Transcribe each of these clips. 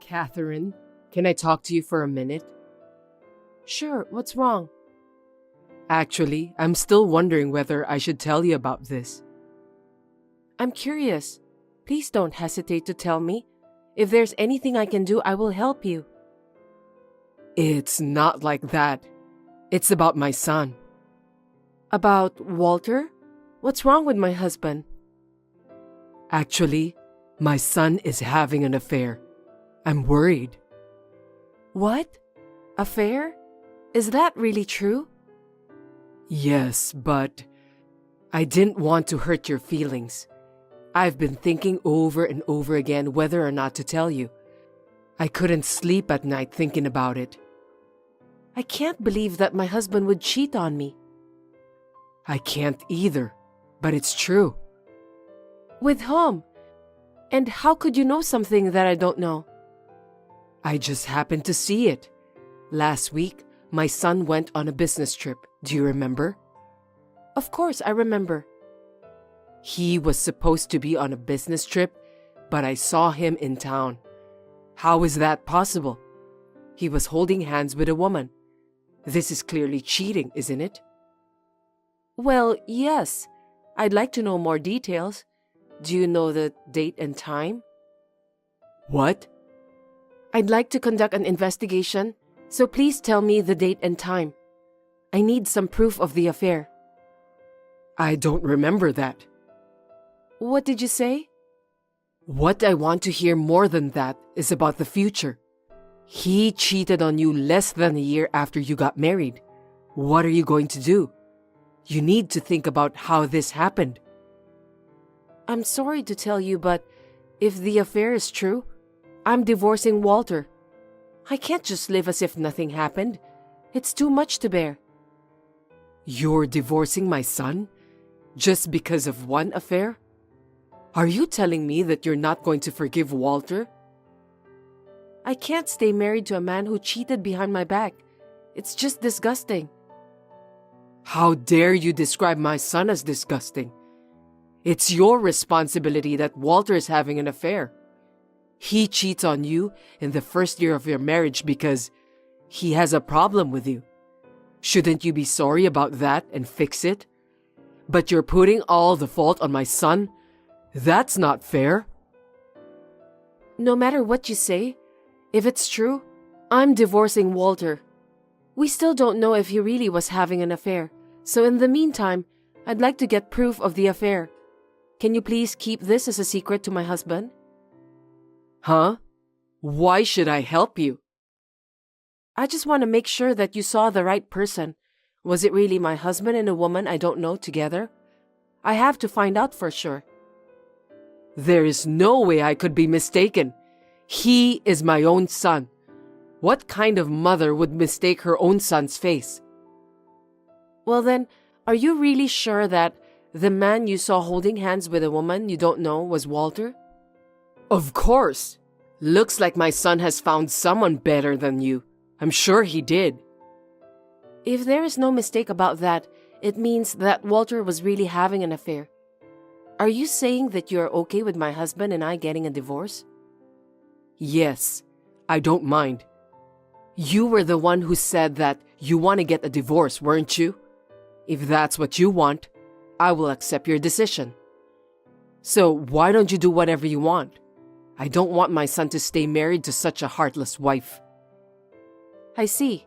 Catherine, can I talk to you for a minute? Sure, what's wrong? Actually, I'm still wondering whether I should tell you about this. I'm curious. Please don't hesitate to tell me. If there's anything I can do, I will help you. It's not like that. It's about my son. About Walter? What's wrong with my husband? Actually, my son is having an affair. I'm worried. What? Affair? Is that really true? Yes, but I didn't want to hurt your feelings. I've been thinking over and over again whether or not to tell you. I couldn't sleep at night thinking about it. I can't believe that my husband would cheat on me. I can't either, but it's true. With whom? And how could you know something that I don't know? I just happened to see it. Last week, my son went on a business trip. Do you remember? Of course, I remember. He was supposed to be on a business trip, but I saw him in town. How is that possible? He was holding hands with a woman. This is clearly cheating, isn't it? Well, yes. I'd like to know more details. Do you know the date and time? What? I'd like to conduct an investigation, so please tell me the date and time. I need some proof of the affair. I don't remember that. What did you say? What I want to hear more than that is about the future. He cheated on you less than a year after you got married. What are you going to do? You need to think about how this happened. I'm sorry to tell you, but if the affair is true, I'm divorcing Walter. I can't just live as if nothing happened. It's too much to bear. You're divorcing my son? Just because of one affair? Are you telling me that you're not going to forgive Walter? I can't stay married to a man who cheated behind my back. It's just disgusting. How dare you describe my son as disgusting? It's your responsibility that Walter is having an affair. He cheats on you in the first year of your marriage because he has a problem with you. Shouldn't you be sorry about that and fix it? But you're putting all the fault on my son? That's not fair. No matter what you say, if it's true, I'm divorcing Walter. We still don't know if he really was having an affair, so in the meantime, I'd like to get proof of the affair. Can you please keep this as a secret to my husband? Huh? Why should I help you? I just want to make sure that you saw the right person. Was it really my husband and a woman I don't know together? I have to find out for sure. There is no way I could be mistaken. He is my own son. What kind of mother would mistake her own son's face? Well then, are you really sure that the man you saw holding hands with a woman you don't know was Walter? Of course. Looks like my son has found someone better than you. I'm sure he did. If there is no mistake about that, it means that Walter was really having an affair. Are you saying that you're okay with my husband and I getting a divorce? Yes, I don't mind. You were the one who said that you want to get a divorce, weren't you? If that's what you want, I will accept your decision. So why don't you do whatever you want? I don't want my son to stay married to such a heartless wife. I see.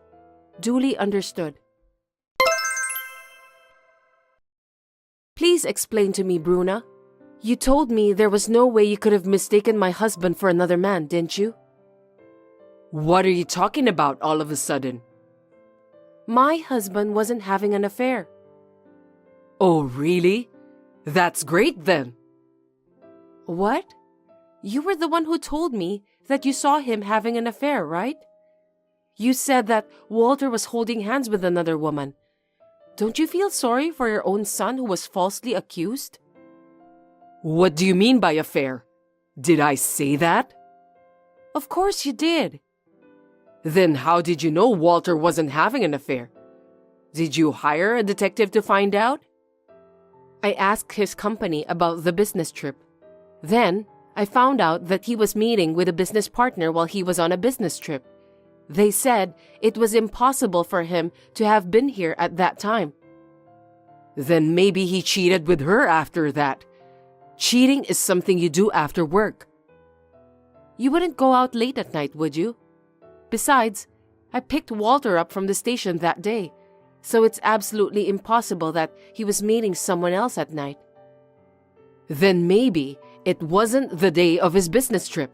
Duly understood. Please explain to me, Bruna. You told me there was no way you could have mistaken my husband for another man, didn't you? What are you talking about all of a sudden? My husband wasn't having an affair. Oh, really? That's great then. What? You were the one who told me that you saw him having an affair, right? You said that Walter was holding hands with another woman. Don't you feel sorry for your own son who was falsely accused? What do you mean by affair? Did I say that? Of course you did. Then how did you know Walter wasn't having an affair? Did you hire a detective to find out? I asked his company about the business trip. Then, I found out that he was meeting with a business partner while he was on a business trip. They said it was impossible for him to have been here at that time. Then maybe he cheated with her after that. Cheating is something you do after work. You wouldn't go out late at night, would you? Besides, I picked Walter up from the station that day, so it's absolutely impossible that he was meeting someone else at night. Then maybe it wasn't the day of his business trip.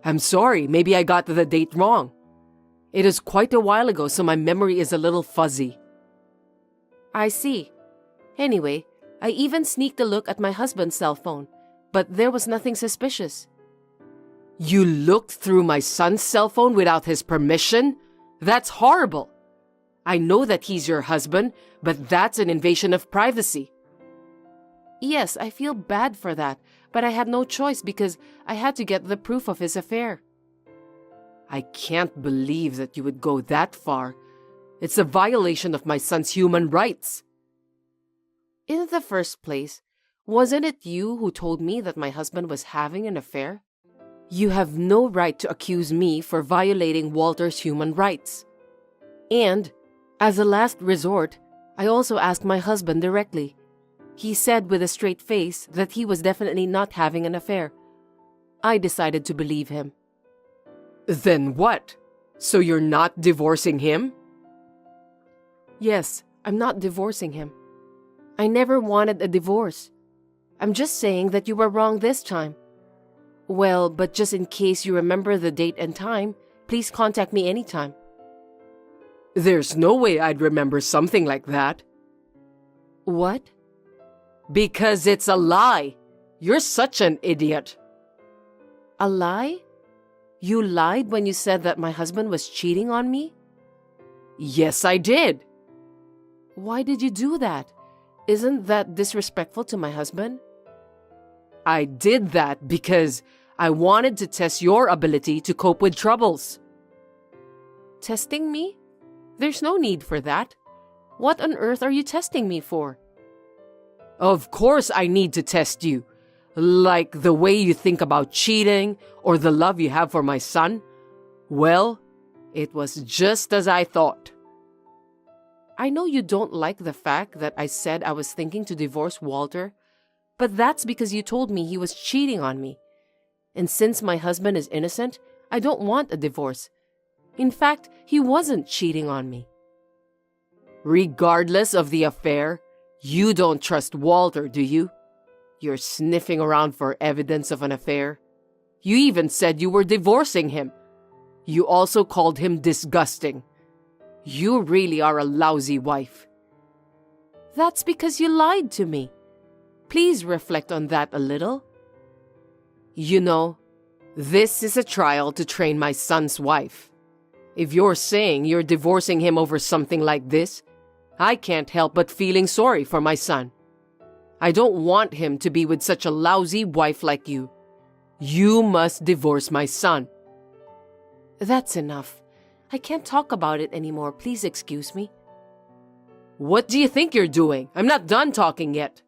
I'm sorry, maybe I got the date wrong. It is quite a while ago, so my memory is a little fuzzy. I see. Anyway, I even sneaked a look at my husband's cell phone, but there was nothing suspicious. You looked through my son's cell phone without his permission? That's horrible. I know that he's your husband, but that's an invasion of privacy. Yes, I feel bad for that, but I had no choice because I had to get the proof of his affair. I can't believe that you would go that far. It's a violation of my son's human rights. In the first place, wasn't it you who told me that my husband was having an affair? You have no right to accuse me for violating Walter's human rights. And, as a last resort, I also asked my husband directly. He said with a straight face that he was definitely not having an affair. I decided to believe him. Then what? So you're not divorcing him? Yes, I'm not divorcing him. I never wanted a divorce. I'm just saying that you were wrong this time. Well, but just in case you remember the date and time, please contact me anytime. There's no way I'd remember something like that. What? Because it's a lie. You're such an idiot. A lie? You lied when you said that my husband was cheating on me? Yes, I did. Why did you do that? Isn't that disrespectful to my husband? I did that because I wanted to test your ability to cope with troubles. Testing me? There's no need for that. What on earth are you testing me for? Of course I need to test you. Like the way you think about cheating or the love you have for my son. Well, it was just as I thought. I know you don't like the fact that I said I was thinking to divorce Walter, but that's because you told me he was cheating on me. And since my husband is innocent, I don't want a divorce. In fact, he wasn't cheating on me. Regardless of the affair, you don't trust Walter, do you? You're sniffing around for evidence of an affair. You even said you were divorcing him. You also called him disgusting. You really are a lousy wife. That's because you lied to me. Please reflect on that a little. You know, this is a trial to train my son's wife. If you're saying you're divorcing him over something like this, I can't help but feeling sorry for my son. I don't want him to be with such a lousy wife like you. You must divorce my son. That's enough. I can't talk about it anymore. Please excuse me. What do you think you're doing? I'm not done talking yet.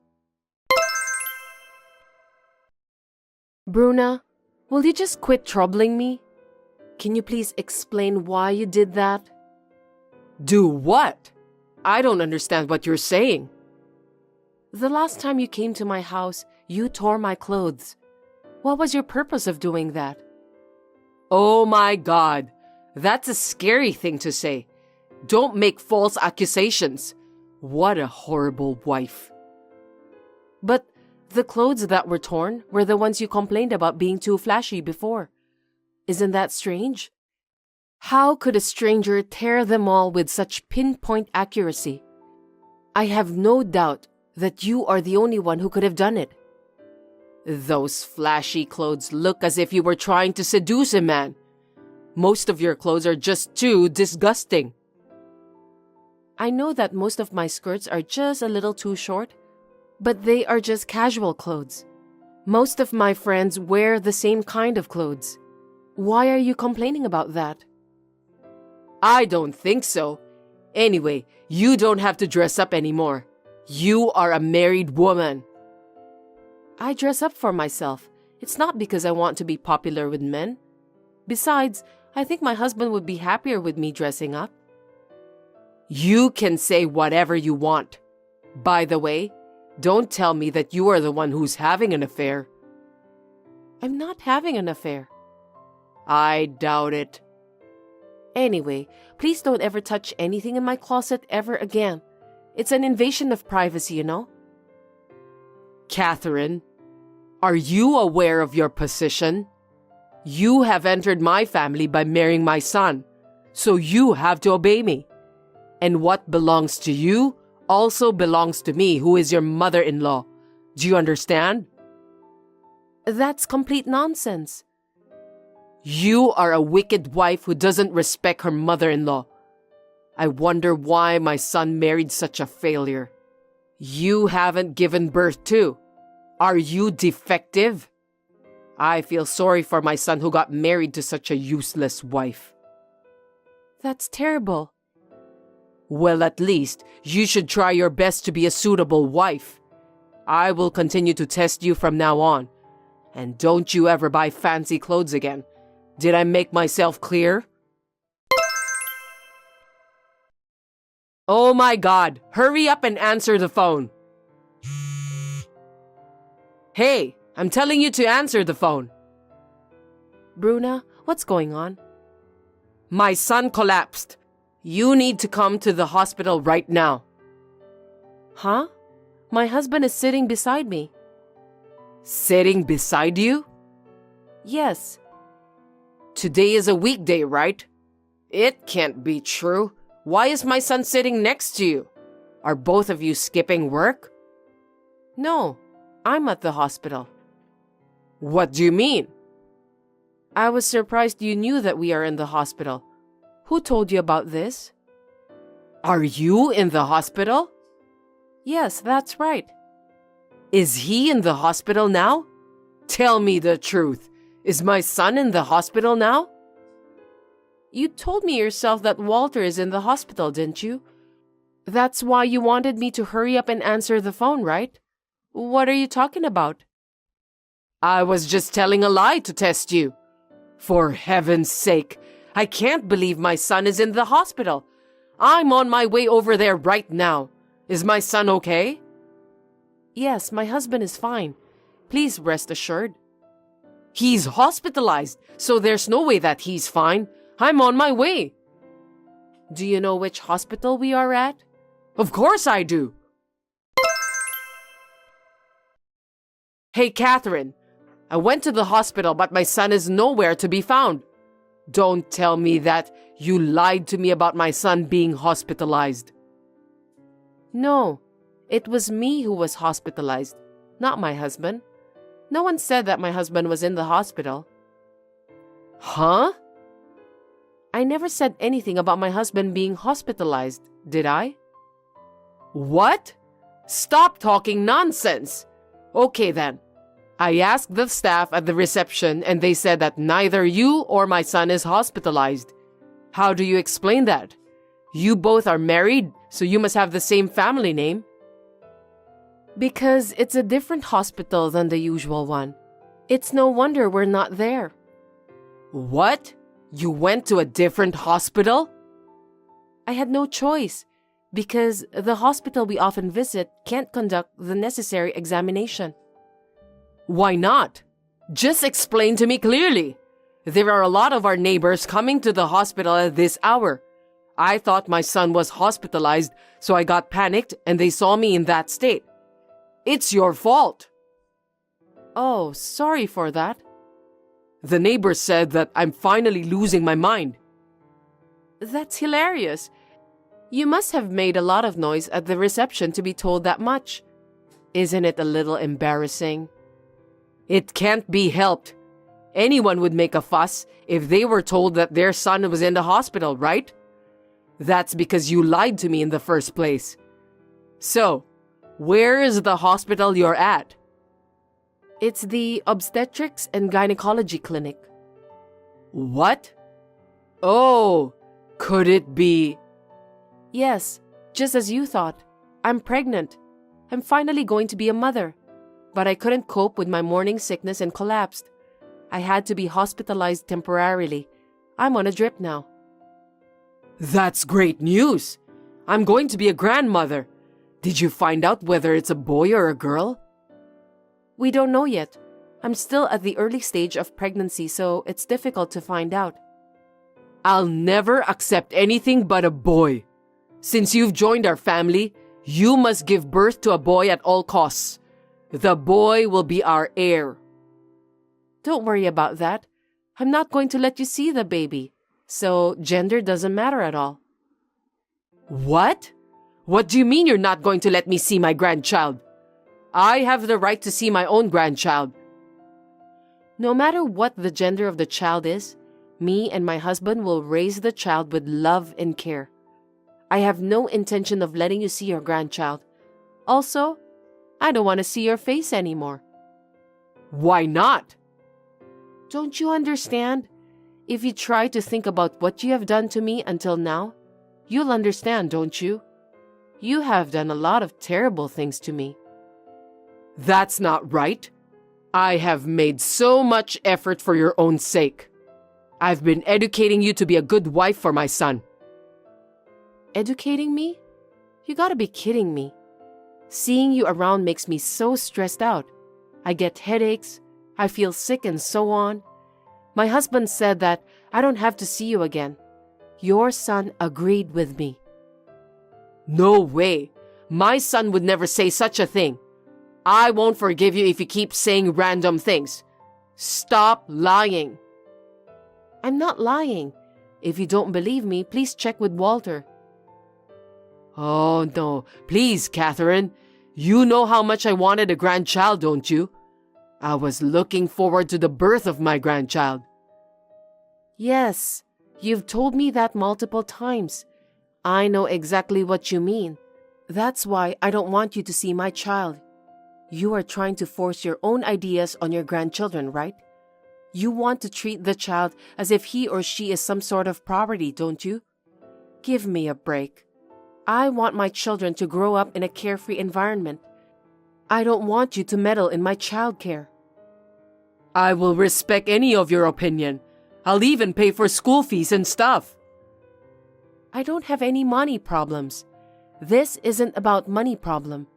Bruna, will you just quit troubling me? Can you please explain why you did that? Do what? I don't understand what you're saying. The last time you came to my house, you tore my clothes. What was your purpose of doing that? Oh my God, that's a scary thing to say. Don't make false accusations. What a horrible wife. But the clothes that were torn were the ones you complained about being too flashy before. Isn't that strange? How could a stranger tear them all with such pinpoint accuracy? I have no doubt that you are the only one who could have done it. Those flashy clothes look as if you were trying to seduce a man. Most of your clothes are just too disgusting. I know that most of my skirts are just a little too short, but they are just casual clothes. Most of my friends wear the same kind of clothes. Why are you complaining about that? I don't think so. Anyway, you don't have to dress up anymore. You are a married woman. I dress up for myself. It's not because I want to be popular with men. Besides, I think my husband would be happier with me dressing up. You can say whatever you want. By the way, don't tell me that you are the one who's having an affair. I'm not having an affair. I doubt it. Anyway, please don't ever touch anything in my closet ever again. It's an invasion of privacy, you know? Catherine, are you aware of your position? You have entered my family by marrying my son, so you have to obey me. And what belongs to you also belongs to me, who is your mother-in-law. Do you understand? That's complete nonsense. You are a wicked wife who doesn't respect her mother-in-law. I wonder why my son married such a failure. You haven't given birth to. Are you defective? I feel sorry for my son who got married to such a useless wife. That's terrible. Well, at least you should try your best to be a suitable wife. I will continue to test you from now on. And don't you ever buy fancy clothes again. Did I make myself clear? Oh my God, hurry up and answer the phone. Hey, I'm telling you to answer the phone. Bruna, what's going on? My son collapsed. You need to come to the hospital right now. Huh? My husband is sitting beside me. Sitting beside you? Yes. Today is a weekday, right? It can't be true. Why is my son sitting next to you? Are both of you skipping work? No, I'm at the hospital. What do you mean? I was surprised you knew that we are in the hospital. Who told you about this? Are you in the hospital? Yes, that's right. Is he in the hospital now? Tell me the truth. Is my son in the hospital now? You told me yourself that Walter is in the hospital, didn't you? That's why you wanted me to hurry up and answer the phone, right? What are you talking about? I was just telling a lie to test you. For heaven's sake, I can't believe my son is in the hospital. I'm on my way over there right now. Is my son okay? Yes, my husband is fine. Please rest assured. He's hospitalized, so there's no way that he's fine. I'm on my way. Do you know which hospital we are at? Of course I do. Hey, Catherine. I went to the hospital, but my son is nowhere to be found. Don't tell me that you lied to me about my son being hospitalized. No, it was me who was hospitalized, not my husband. No one said that my husband was in the hospital. Huh? I never said anything about my husband being hospitalized, did I? What? Stop talking nonsense. Okay then. I asked the staff at the reception and they said that neither you or my son is hospitalized. How do you explain that? You both are married, so you must have the same family name. Because it's a different hospital than the usual one. It's no wonder we're not there. What? You went to a different hospital? I had no choice, because the hospital we often visit can't conduct the necessary examination. Why not? Just explain to me clearly. There are a lot of our neighbors coming to the hospital at this hour. I thought my son was hospitalized, so I got panicked and they saw me in that state. It's your fault. Oh, sorry for that. The neighbors said that I'm finally losing my mind. That's hilarious. You must have made a lot of noise at the reception to be told that much. Isn't it a little embarrassing? It can't be helped. Anyone would make a fuss if they were told that their son was in the hospital, right? That's because you lied to me in the first place. So, where is the hospital you're at? It's the obstetrics and gynecology clinic. What? Oh, could it be? Yes, just as you thought. I'm pregnant. I'm finally going to be a mother. but I couldn't cope with my morning sickness and collapsed. I had to be hospitalized temporarily. I'm on a drip now. That's great news. I'm going to be a grandmother. Did you find out whether it's a boy or a girl? We don't know yet. I'm still at the early stage of pregnancy, so it's difficult to find out. I'll never accept anything but a boy. Since you've joined our family, you must give birth to a boy at all costs. The boy will be our heir. Don't worry about that. I'm not going to let you see the baby, so gender doesn't matter at all. What? What do you mean you're not going to let me see my grandchild? I have the right to see my own grandchild. No matter what the gender of the child is, me and my husband will raise the child with love and care. I have no intention of letting you see your grandchild. Also, I don't want to see your face anymore. Why not? Don't you understand? If you try to think about what you have done to me until now, you'll understand, don't you? You have done a lot of terrible things to me. That's not right. I have made so much effort for your own sake. I've been educating you to be a good wife for my son. Educating me? You gotta be kidding me. Seeing you around makes me so stressed out. I get headaches, I feel sick and so on. My husband said that I don't have to see you again. Your son agreed with me. No way. My son would never say such a thing. I won't forgive you if you keep saying random things. Stop lying. I'm not lying. If you don't believe me, please check with Walter. Oh no, please, Catherine. You know how much I wanted a grandchild, don't you? I was looking forward to the birth of my grandchild. Yes, you've told me that multiple times. I know exactly what you mean. That's why I don't want you to see my child. You are trying to force your own ideas on your grandchildren, right? You want to treat the child as if he or she is some sort of property, don't you? Give me a break. I want my children to grow up in a carefree environment. I don't want you to meddle in my childcare. I will respect any of your opinion. I'll even pay for school fees and stuff. I don't have any money problems. This isn't about money problem.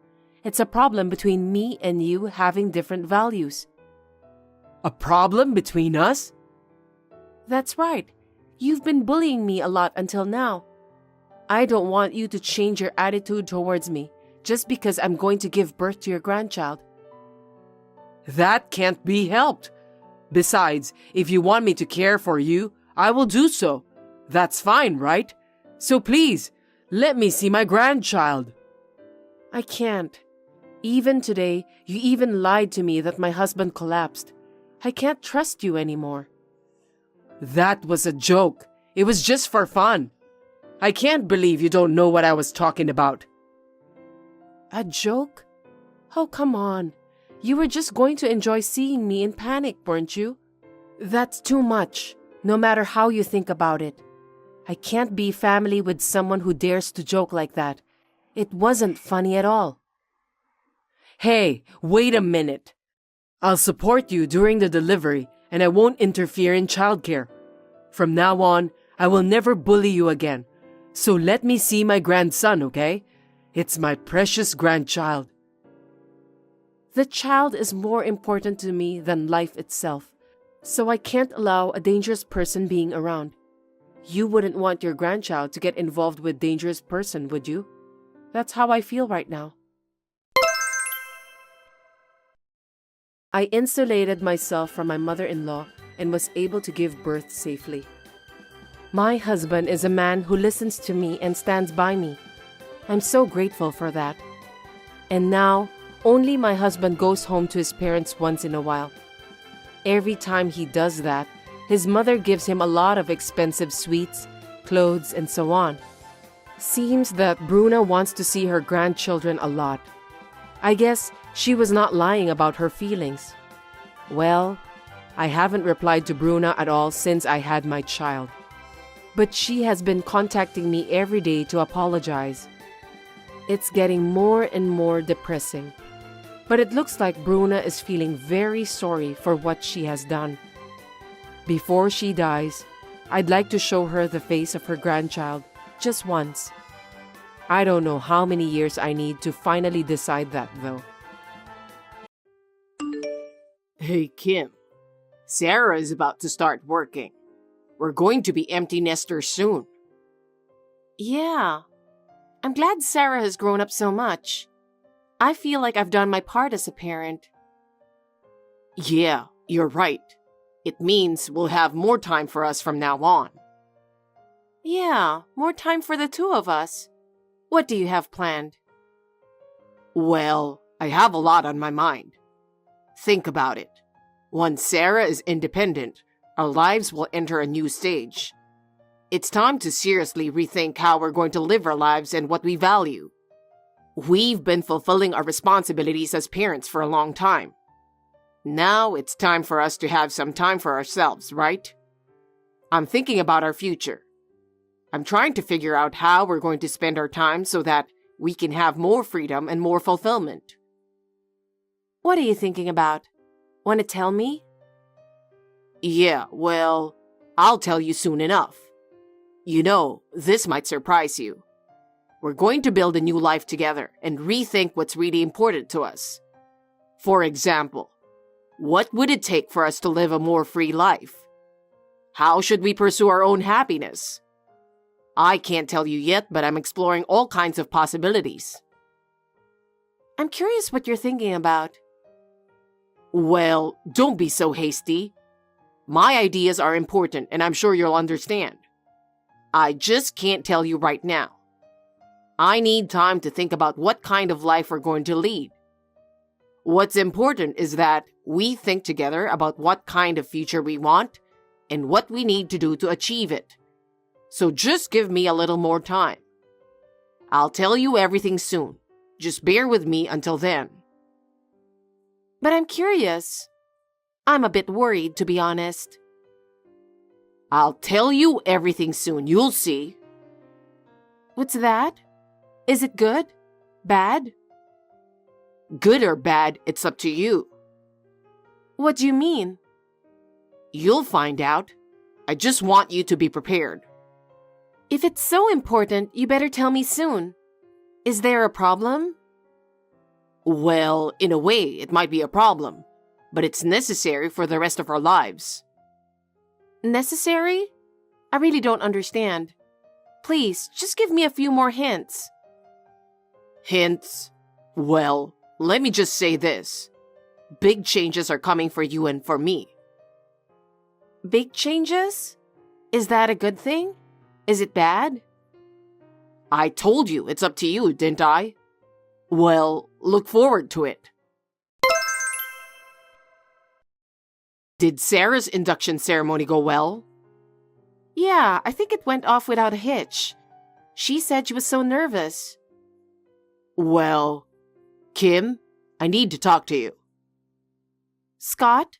It's a problem between me and you having different values. A problem between us? That's right. You've been bullying me a lot until now. I don't want you to change your attitude towards me just because I'm going to give birth to your grandchild. That can't be helped. Besides, if you want me to care for you, I will do so. That's fine, right? So please, let me see my grandchild. I can't. Even today, you even lied to me that my husband collapsed. I can't trust you anymore. That was a joke. It was just for fun. I can't believe you don't know what I was talking about. A joke? Oh, come on. You were just going to enjoy seeing me in panic, weren't you? That's too much, no matter how you think about it. I can't be family with someone who dares to joke like that. It wasn't funny at all. Hey, wait a minute. I'll support you during the delivery and I won't interfere in childcare. From now on, I will never bully you again. So let me see my grandson, okay? It's my precious grandchild. The child is more important to me than life itself, so I can't allow a dangerous person being around. You wouldn't want your grandchild to get involved with a dangerous person, would you? That's how I feel right now. I insulated myself from my mother-in-law and was able to give birth safely. My husband is a man who listens to me and stands by me. I'm so grateful for that. And now, only my husband goes home to his parents once in a while. Every time he does that, his mother gives him a lot of expensive sweets, clothes, and so on. Seems that Bruna wants to see her grandchildren a lot. I guess she was not lying about her feelings. Well, I haven't replied to Bruna at all since I had my child. But she has been contacting me every day to apologize. It's getting more and more depressing. But it looks like Bruna is feeling very sorry for what she has done. Before she dies, I'd like to show her the face of her grandchild just once. I don't know how many years I need to finally decide that, though. Hey, Kim. Sarah is about to start working. We're going to be empty nesters soon. Yeah. I'm glad Sarah has grown up so much. I feel like I've done my part as a parent. Yeah, you're right. It means we'll have more time for us from now on. Yeah, more time for the two of us. What do you have planned? Well, I have a lot on my mind. Think about it. Once Sarah is independent, our lives will enter a new stage. It's time to seriously rethink how we're going to live our lives and what we value. We've been fulfilling our responsibilities as parents for a long time. Now it's time for us to have some time for ourselves, right? I'm thinking about our future. I'm trying to figure out how we're going to spend our time so that we can have more freedom and more fulfillment. What are you thinking about? Want to tell me? Yeah, well, I'll tell you soon enough. You know, this might surprise you. We're going to build a new life together and rethink what's really important to us. For example, what would it take for us to live a more free life? How should we pursue our own happiness? I can't tell you yet, but I'm exploring all kinds of possibilities. I'm curious what you're thinking about. Well, don't be so hasty. My ideas are important, and I'm sure you'll understand. I just can't tell you right now. I need time to think about what kind of life we're going to lead. What's important is that we think together about what kind of future we want and what we need to do to achieve it. So just give me a little more time. I'll tell you everything soon. Just bear with me until then. But I'm curious. I'm a bit worried, to be honest. I'll tell you everything soon. You'll see. What's that? Is it good? Bad? Good or bad, it's up to you. What do you mean? You'll find out. I just want you to be prepared. If it's so important, you better tell me soon. Is there a problem? Well, in a way, it might be a problem, but it's necessary for the rest of our lives. Necessary? I really don't understand. Please, just give me a few more hints. Hints? Well, let me just say this. Big changes are coming for you and for me. Big changes? Is that a good thing? Is it bad? I told you it's up to you, didn't I? Well, look forward to it. Did Sarah's induction ceremony go well? Yeah, I think it went off without a hitch. She said she was so nervous. Well, Kim, I need to talk to you. Scott,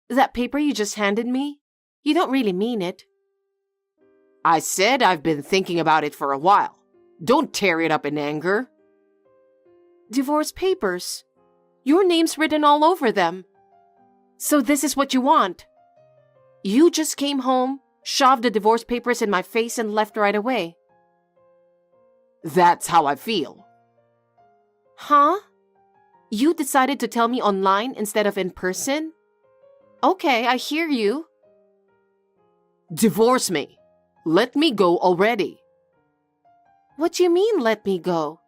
that paper you just handed me, you don't really mean it. I said I've been thinking about it for a while. Don't tear it up in anger. Divorce papers. Your name's written all over them. So this is what you want. You just came home, shoved the divorce papers in my face and left right away. That's how I feel. Huh? You decided to tell me online instead of in person? Okay, I hear you. Divorce me. Let me go already. What do you mean, let me go?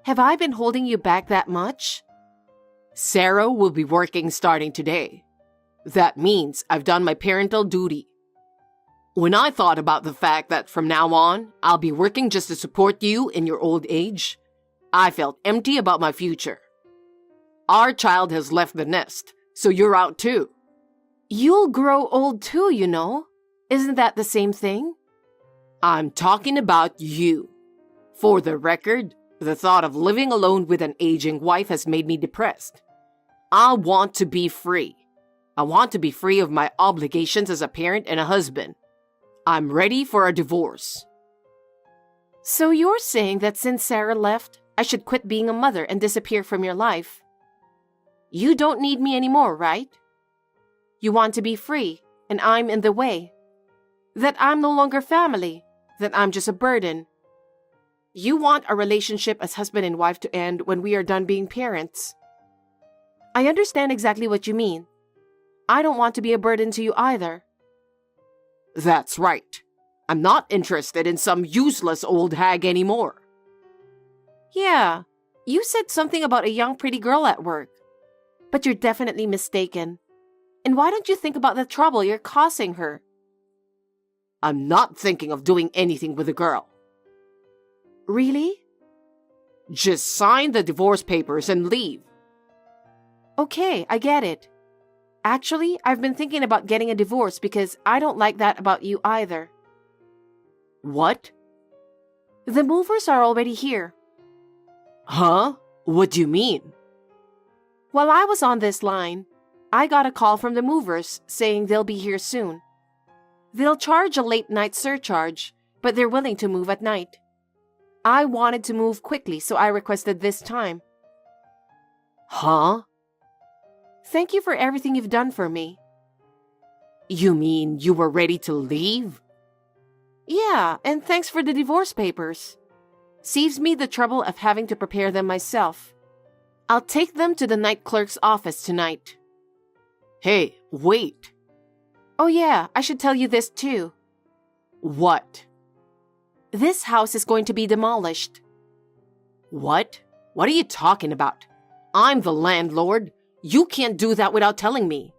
Have I been holding you back that much? Sarah will be working starting today. That means I've done my parental duty. When I thought about the fact that from now on, I'll be working just to support you in your old age, I felt empty about my future. Our child has left the nest, so you're out too. You'll grow old too, you know. Isn't that the same thing? I'm talking about you. For the record, the thought of living alone with an aging wife has made me depressed. I want to be free. I want to be free of my obligations as a parent and a husband. I'm ready for a divorce. So you're saying that since Sarah left, I should quit being a mother and disappear from your life? You don't need me anymore, right? You want to be free, and I'm in the way. That I'm no longer family, that I'm just a burden. You want our relationship as husband and wife to end when we are done being parents. I understand exactly what you mean. I don't want to be a burden to you either. That's right. I'm not interested in some useless old hag anymore. Yeah, you said something about a young pretty girl at work. But you're definitely mistaken. And why don't you think about the trouble you're causing her? I'm not thinking of doing anything with the girl. Really? Just sign the divorce papers and leave. Okay, I get it. Actually, I've been thinking about getting a divorce because I don't like that about you either. What? The movers are already here. Huh? What do you mean? While I was on this line, I got a call from the movers saying they'll be here soon. They'll charge a late night surcharge, but they're willing to move at night. I wanted to move quickly, so I requested this time. Huh? Thank you for everything you've done for me. You mean you were ready to leave? Yeah, and thanks for the divorce papers. Saves me the trouble of having to prepare them myself. I'll take them to the night clerk's office tonight. Hey, wait. Oh yeah, I should tell you this too. What? This house is going to be demolished. What? What are you talking about? I'm the landlord. You can't do that without telling me.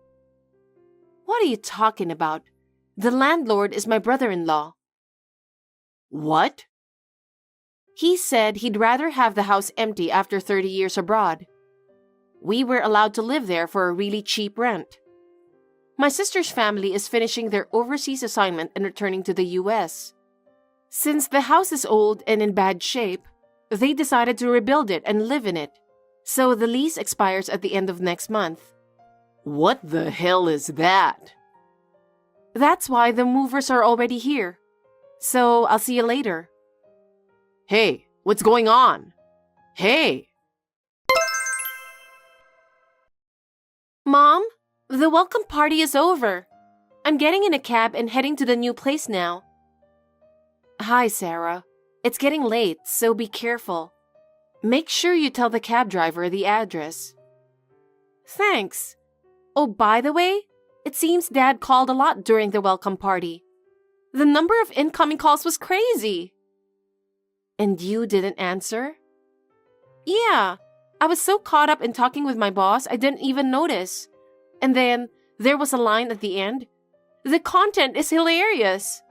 What are you talking about? The landlord is my brother-in-law. What? He said he'd rather have the house empty after 30 years abroad. We were allowed to live there for a really cheap rent. My sister's family is finishing their overseas assignment and returning to the US. Since the house is old and in bad shape, they decided to rebuild it and live in it. So the lease expires at the end of next month. What the hell is that? That's why the movers are already here. So I'll see you later. Hey, what's going on? Hey! Mom, the welcome party is over. I'm getting in a cab and heading to the new place now. Hi, Sarah. It's getting late, so be careful. Make sure you tell the cab driver the address. Thanks. Oh, by the way, it seems Dad called a lot during the welcome party. The number of incoming calls was crazy. And you didn't answer? Yeah, I was so caught up in talking with my boss, I didn't even notice. And then there was a line at the end. The content is hilarious.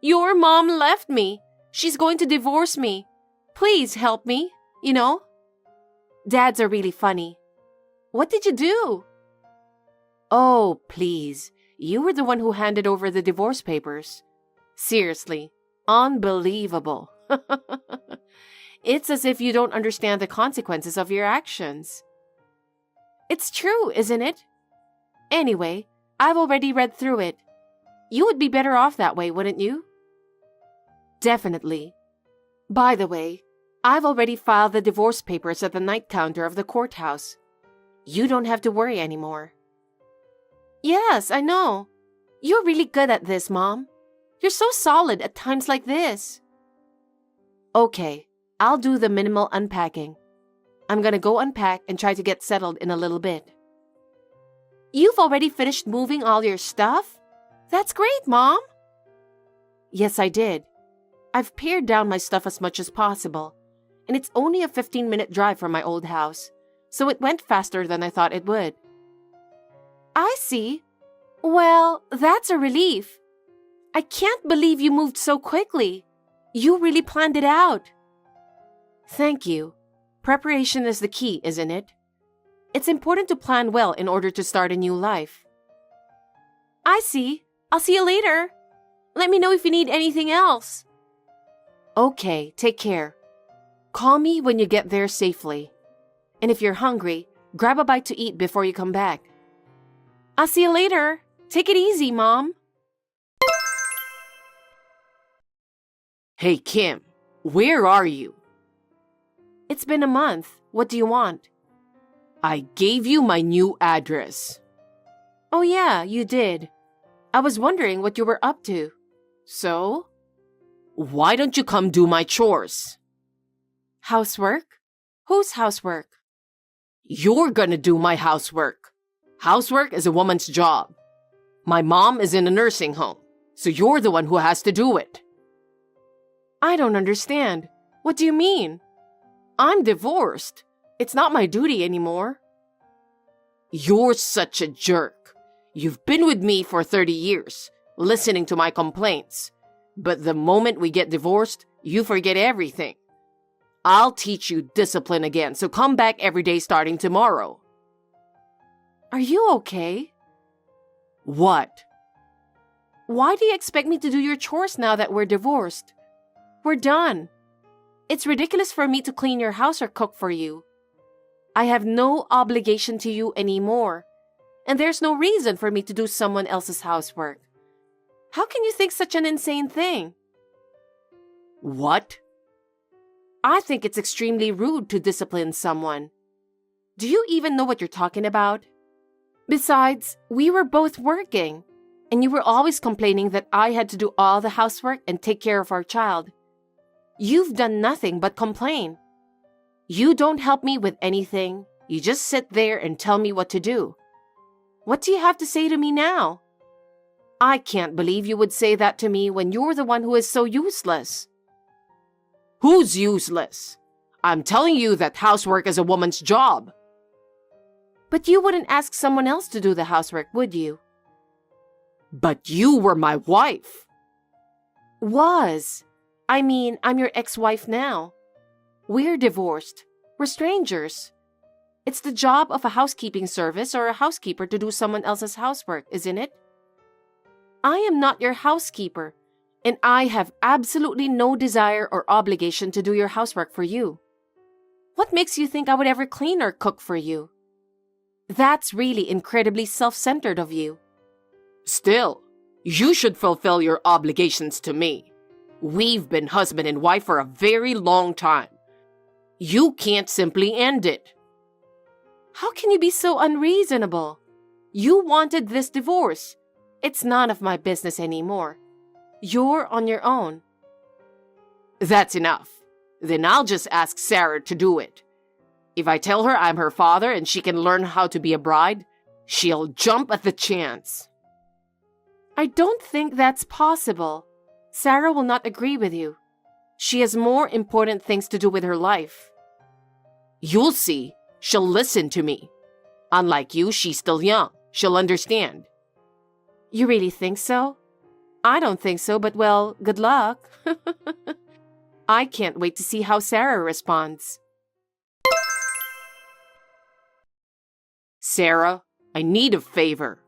Your mom left me. She's going to divorce me. Please help me, you know? Dads are really funny. What did you do? Oh, please. You were the one who handed over the divorce papers. Seriously, unbelievable. It's as if you don't understand the consequences of your actions. It's true, isn't it? Anyway, I've already read through it. You would be better off that way, wouldn't you? Definitely. By the way, I've already filed the divorce papers at the night counter of the courthouse. You don't have to worry anymore. Yes, I know. You're really good at this, Mom. You're so solid at times like this. Okay, I'll do the minimal unpacking. I'm gonna go unpack and try to get settled in a little bit. You've already finished moving all your stuff? That's great, Mom. Yes, I did. I've pared down my stuff as much as possible, and it's only a 15-minute drive from my old house, so it went faster than I thought it would. I see. Well, that's a relief. I can't believe you moved so quickly. You really planned it out. Thank you. Preparation is the key, isn't it? It's important to plan well in order to start a new life. I see. I'll see you later. Let me know if you need anything else. Okay, take care. Call me when you get there safely. And if you're hungry, grab a bite to eat before you come back. I'll see you later. Take it easy, Mom. Hey, Kim, where are you? It's been a month. What do you want? I gave you my new address. Oh yeah, you did. I was wondering what you were up to. So? Why don't you come do my chores? Housework? Whose housework? You're gonna do my housework. Housework is a woman's job. My mom is in a nursing home, so you're the one who has to do it. I don't understand. What do you mean? I'm divorced. It's not my duty anymore. You're such a jerk. You've been with me for 30 years, listening to my complaints. But the moment we get divorced, you forget everything. I'll teach you discipline again, so come back every day starting tomorrow. Are you okay? What? Why do you expect me to do your chores now that we're divorced? We're done. It's ridiculous for me to clean your house or cook for you. I have no obligation to you anymore, and there's no reason for me to do someone else's housework. How can you think such an insane thing? What? I think it's extremely rude to discipline someone. Do you even know what you're talking about? Besides, we were both working, and you were always complaining that I had to do all the housework and take care of our child. You've done nothing but complain. You don't help me with anything. You just sit there and tell me what to do. What do you have to say to me now? I can't believe you would say that to me when you're the one who is so useless. Who's useless? I'm telling you that housework is a woman's job. But you wouldn't ask someone else to do the housework, would you? But you were my wife. Was. I mean, I'm your ex-wife now. We're divorced. We're strangers. It's the job of a housekeeping service or a housekeeper to do someone else's housework, isn't it? I am not your housekeeper, and I have absolutely no desire or obligation to do your housework for you. What makes you think I would ever clean or cook for you? That's really incredibly self-centered of you. Still, you should fulfill your obligations to me. We've been husband and wife for a very long time. You can't simply end it. How can you be so unreasonable? You wanted this divorce. It's none of my business anymore. You're on your own. That's enough. Then I'll just ask Sarah to do it. If I tell her I'm her father and she can learn how to be a bride, she'll jump at the chance. I don't think that's possible. Sarah will not agree with you. She has more important things to do with her life. You'll see. She'll listen to me. Unlike you, she's still young. She'll understand. You really think so? I don't think so, but well, good luck. I can't wait to see how Sarah responds. Sarah, I need a favor.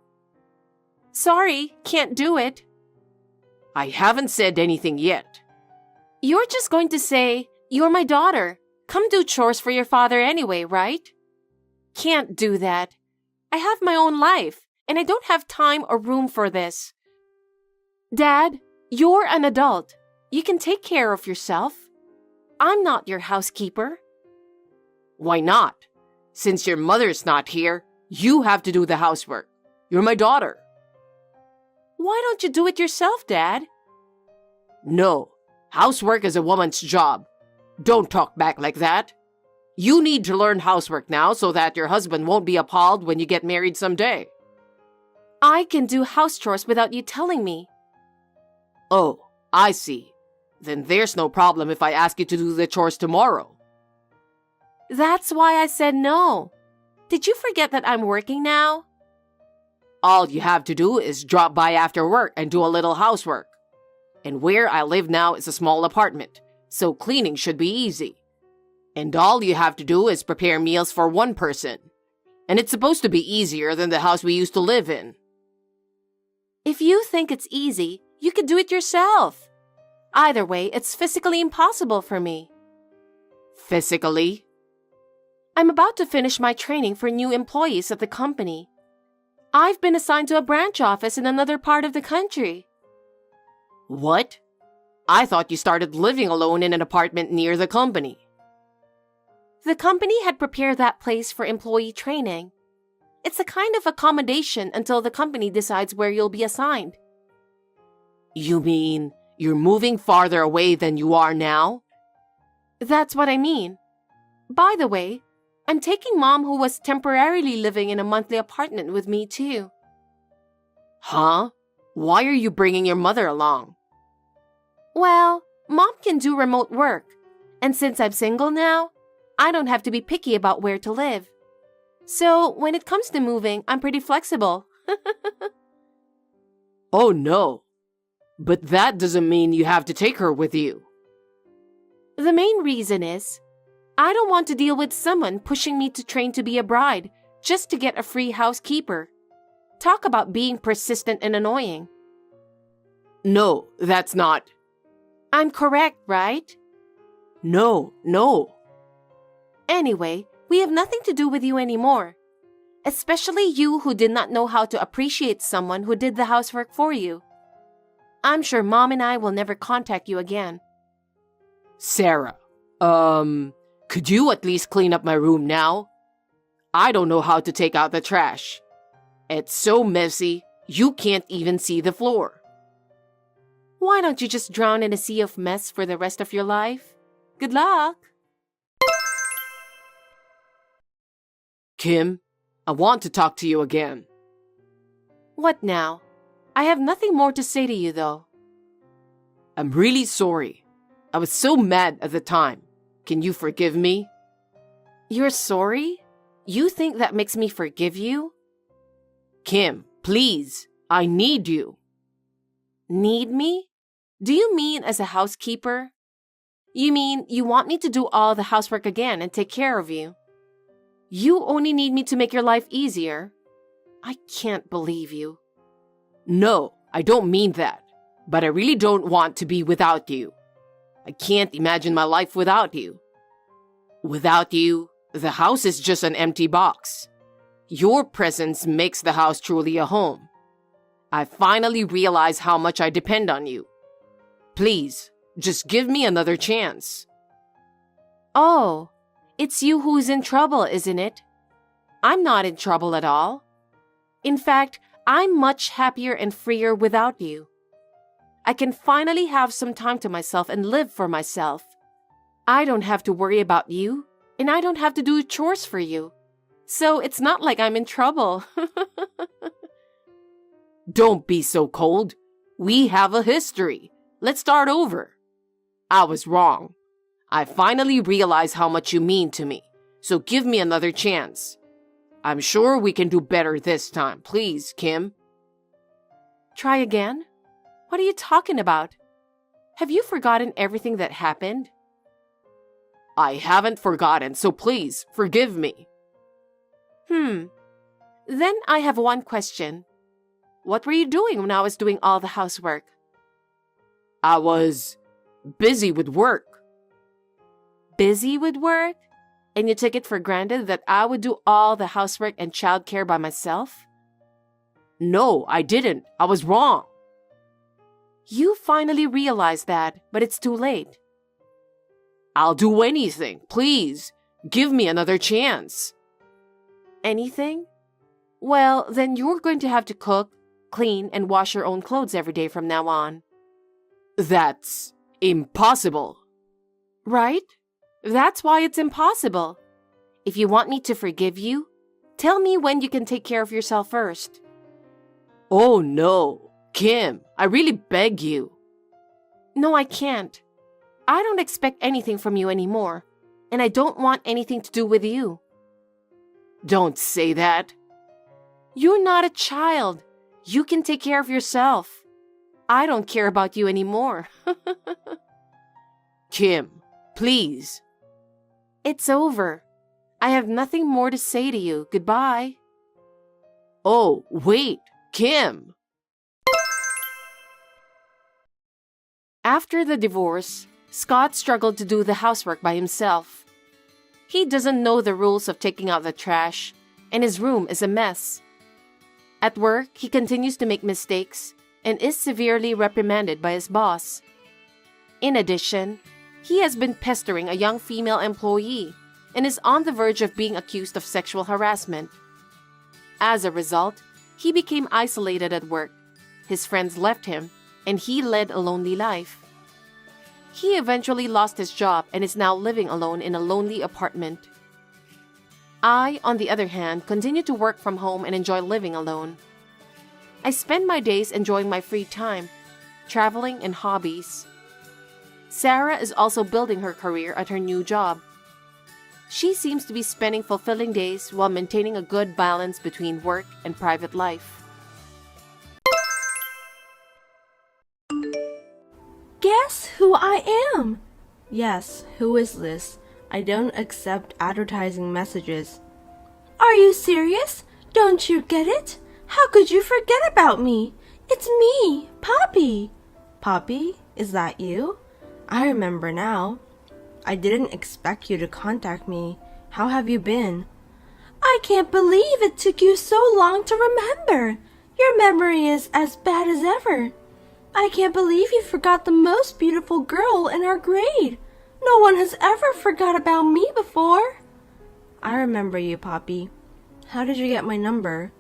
Sorry, can't do it. I haven't said anything yet. You're just going to say, "You're my daughter. Come do chores for your father anyway, right?" Can't do that. I have my own life, and I don't have time or room for this. Dad, you're an adult. You can take care of yourself. I'm not your housekeeper. Why not? Since your mother's not here, you have to do the housework. You're my daughter. Why don't you do it yourself, Dad? No, housework is a woman's job. Don't talk back like that. You need to learn housework now so that your husband won't be appalled when you get married someday. I can do house chores without you telling me. Oh, I see. Then there's no problem if I ask you to do the chores tomorrow. That's why I said no. Did you forget that I'm working now? All you have to do is drop by after work and do a little housework. And where I live now is a small apartment, so cleaning should be easy. And all you have to do is prepare meals for one person. And it's supposed to be easier than the house we used to live in. If you think it's easy, you could do it yourself. Either way, it's physically impossible for me. Physically? I'm about to finish my training for new employees at the company. I've been assigned to a branch office in another part of the country. What? I thought you started living alone in an apartment near the company. The company had prepared that place for employee training. It's a kind of accommodation until the company decides where you'll be assigned. You mean you're moving farther away than you are now? That's what I mean. By the way, I'm taking Mom, who was temporarily living in a monthly apartment, with me too. Huh? Why are you bringing your mother along? Well, Mom can do remote work. And since I'm single now, I don't have to be picky about where to live. So when it comes to moving, I'm pretty flexible. Oh no. But that doesn't mean you have to take her with you. The main reason is, I don't want to deal with someone pushing me to train to be a bride just to get a free housekeeper. Talk about being persistent and annoying. No, that's not. I'm correct, right? No. Anyway, we have nothing to do with you anymore. Especially you who did not know how to appreciate someone who did the housework for you. I'm sure Mom and I will never contact you again. Sarah, could you at least clean up my room now? I don't know how to take out the trash. It's so messy, you can't even see the floor. Why don't you just drown in a sea of mess for the rest of your life? Good luck! Kim, I want to talk to you again. What now? I have nothing more to say to you, though. I'm really sorry. I was so mad at the time. Can you forgive me? You're sorry? You think that makes me forgive you? Kim, please, I need you. Need me? Do you mean as a housekeeper? You mean you want me to do all the housework again and take care of you? You only need me to make your life easier? I can't believe you. No, I don't mean that. But I really don't want to be without you. I can't imagine my life without you. Without you, the house is just an empty box. Your presence makes the house truly a home. I finally realize how much I depend on you. Please, just give me another chance. Oh, it's you who's in trouble, isn't it? I'm not in trouble at all. In fact, I'm much happier and freer without you. I can finally have some time to myself and live for myself. I don't have to worry about you, and I don't have to do chores for you. So it's not like I'm in trouble. Don't be so cold. We have a history. Let's start over. I was wrong. I finally realize how much you mean to me, so give me another chance. I'm sure we can do better this time. Please, Kim. Try again? What are you talking about? Have you forgotten everything that happened? I haven't forgotten, so please, forgive me. Then I have one question. What were you doing when I was doing all the housework? I was busy with work. Busy with work? And you took it for granted that I would do all the housework and childcare by myself? No, I didn't. I was wrong. You finally realized that, but it's too late. I'll do anything. Please, give me another chance. Anything? Well, then you're going to have to cook, clean, and wash your own clothes every day from now on. That's impossible. Right? That's why it's impossible. If you want me to forgive you, tell me when you can take care of yourself first. Oh no, Kim, I really beg you. No, I can't. I don't expect anything from you anymore, and I don't want anything to do with you. Don't say that. You're not a child. You can take care of yourself. I don't care about you anymore. Kim, please. It's over. I have nothing more to say to you. Goodbye. Oh, wait, Kim. After the divorce, Scott struggled to do the housework by himself. He doesn't know the rules of taking out the trash, and his room is a mess. At work, he continues to make mistakes and is severely reprimanded by his boss. In addition, he has been pestering a young female employee and is on the verge of being accused of sexual harassment. As a result, he became isolated at work. His friends left him, and he led a lonely life. He eventually lost his job and is now living alone in a lonely apartment. I, on the other hand, continue to work from home and enjoy living alone. I spend my days enjoying my free time, traveling, and hobbies. Sarah is also building her career at her new job. She seems to be spending fulfilling days while maintaining a good balance between work and private life. Guess who I am? Yes, who is this? I don't accept advertising messages. Are you serious? Don't you get it? How could you forget about me? It's me, Poppy. Poppy, is that you? I remember now. I didn't expect you to contact me. How have you been? I can't believe it took you so long to remember. Your memory is as bad as ever. I can't believe you forgot the most beautiful girl in our grade. No one has ever forgot about me before. I remember you, Poppy. How did you get my number?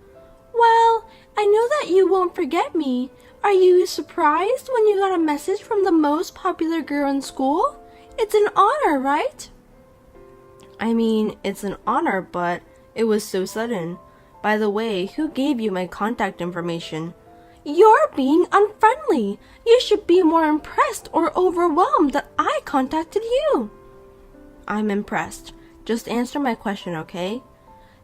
Well, I know that you won't forget me. Are you surprised when you got a message from the most popular girl in school? It's an honor, right? I mean, it's an honor, but it was so sudden. By the way, who gave you my contact information? You're being unfriendly. You should be more impressed or overwhelmed that I contacted you. I'm impressed. Just answer my question, okay?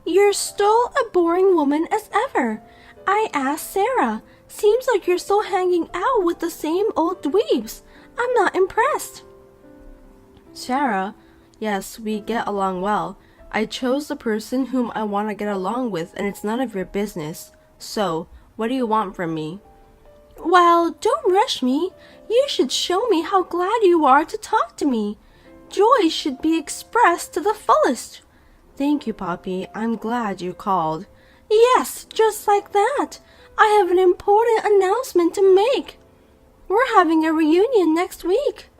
You're still a boring woman as ever. I asked Sarah. Seems like you're still hanging out with the same old dweebs. I'm not impressed. Sarah? Yes, we get along well. I chose the person whom I want to get along with, and it's none of your business. So, what do you want from me? Well, don't rush me. You should show me how glad you are to talk to me. Joy should be expressed to the fullest. Thank you, Poppy. I'm glad you called. Yes, just like that. I have an important announcement to make. We're having a reunion next week.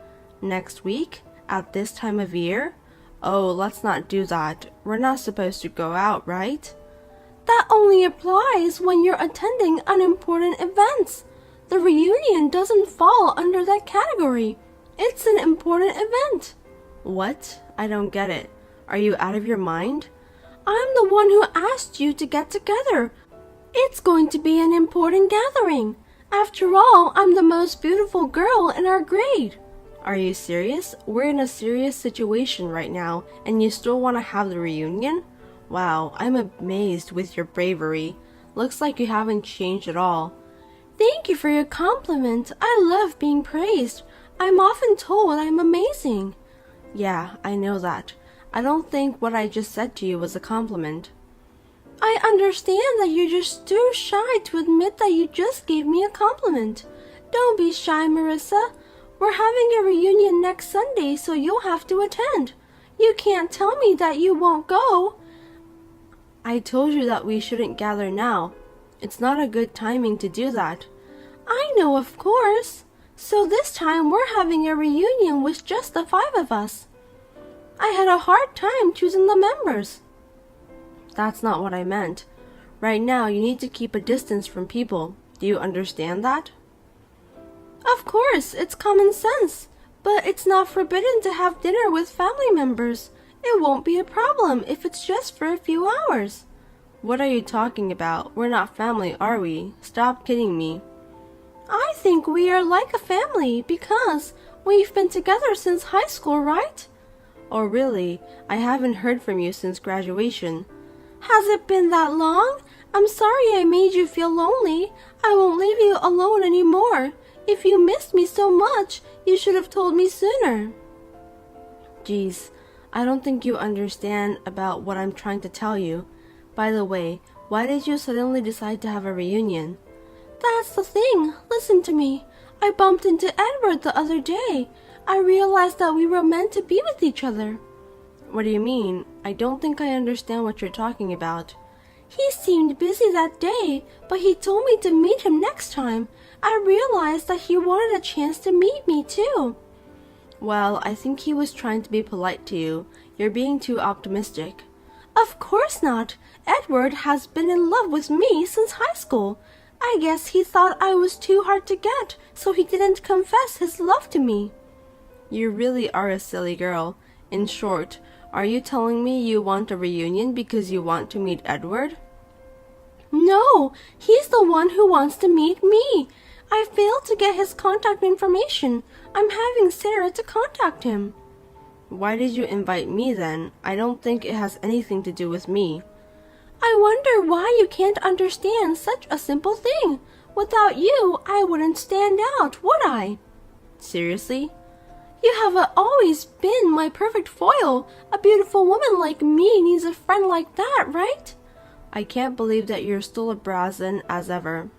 Next week? At this time of year? Oh, let's not do that. We're not supposed to go out, right? That only applies when you're attending unimportant events. The reunion doesn't fall under that category. It's an important event. What? I don't get it. Are you out of your mind? I'm the one who asked you to get together. It's going to be an important gathering. After all, I'm the most beautiful girl in our grade. Are you serious? We're in a serious situation right now, and you still want to have the reunion? Wow, I'm amazed with your bravery. Looks like you haven't changed at all. Thank you for your compliment. I love being praised. I'm often told I'm amazing. Yeah, I know that. I don't think what I just said to you was a compliment. I understand that you're just too shy to admit that you just gave me a compliment. Don't be shy, Marissa. We're having a reunion next Sunday, so you'll have to attend. You can't tell me that you won't go. I told you that we shouldn't gather now. It's not a good timing to do that. I know, of course. So this time we're having a reunion with just the 5 of us. I had a hard time choosing the members. That's not what I meant. Right now you need to keep a distance from people. Do you understand that? Of course, it's common sense. But it's not forbidden to have dinner with family members. It won't be a problem if it's just for a few hours. What are you talking about? We're not family, are we? Stop kidding me. I think we are like a family because we've been together since high school, right? Oh, really? I haven't heard from you since graduation. Has it been that long? I'm sorry I made you feel lonely. I won't leave you alone anymore. If you missed me so much, you should have told me sooner. Geez, I don't think you understand about what I'm trying to tell you. By the way, why did you suddenly decide to have a reunion? That's the thing. Listen to me. I bumped into Edward the other day. I realized that we were meant to be with each other. What do you mean? I don't think I understand what you're talking about. He seemed busy that day, but he told me to meet him next time. I realized that he wanted a chance to meet me too. Well, I think he was trying to be polite to you. You're being too optimistic. Of course not. Edward has been in love with me since high school. I guess he thought I was too hard to get, so he didn't confess his love to me. You really are a silly girl. In short, are you telling me you want a reunion because you want to meet Edward? No, he's the one who wants to meet me. I failed to get his contact information. I'm having Sarah to contact him. Why did you invite me then? I don't think it has anything to do with me. I wonder why you can't understand such a simple thing. Without you, I wouldn't stand out, would I? Seriously? You have always been my perfect foil. A beautiful woman like me needs a friend like that, right? I can't believe that you're still as brazen as ever.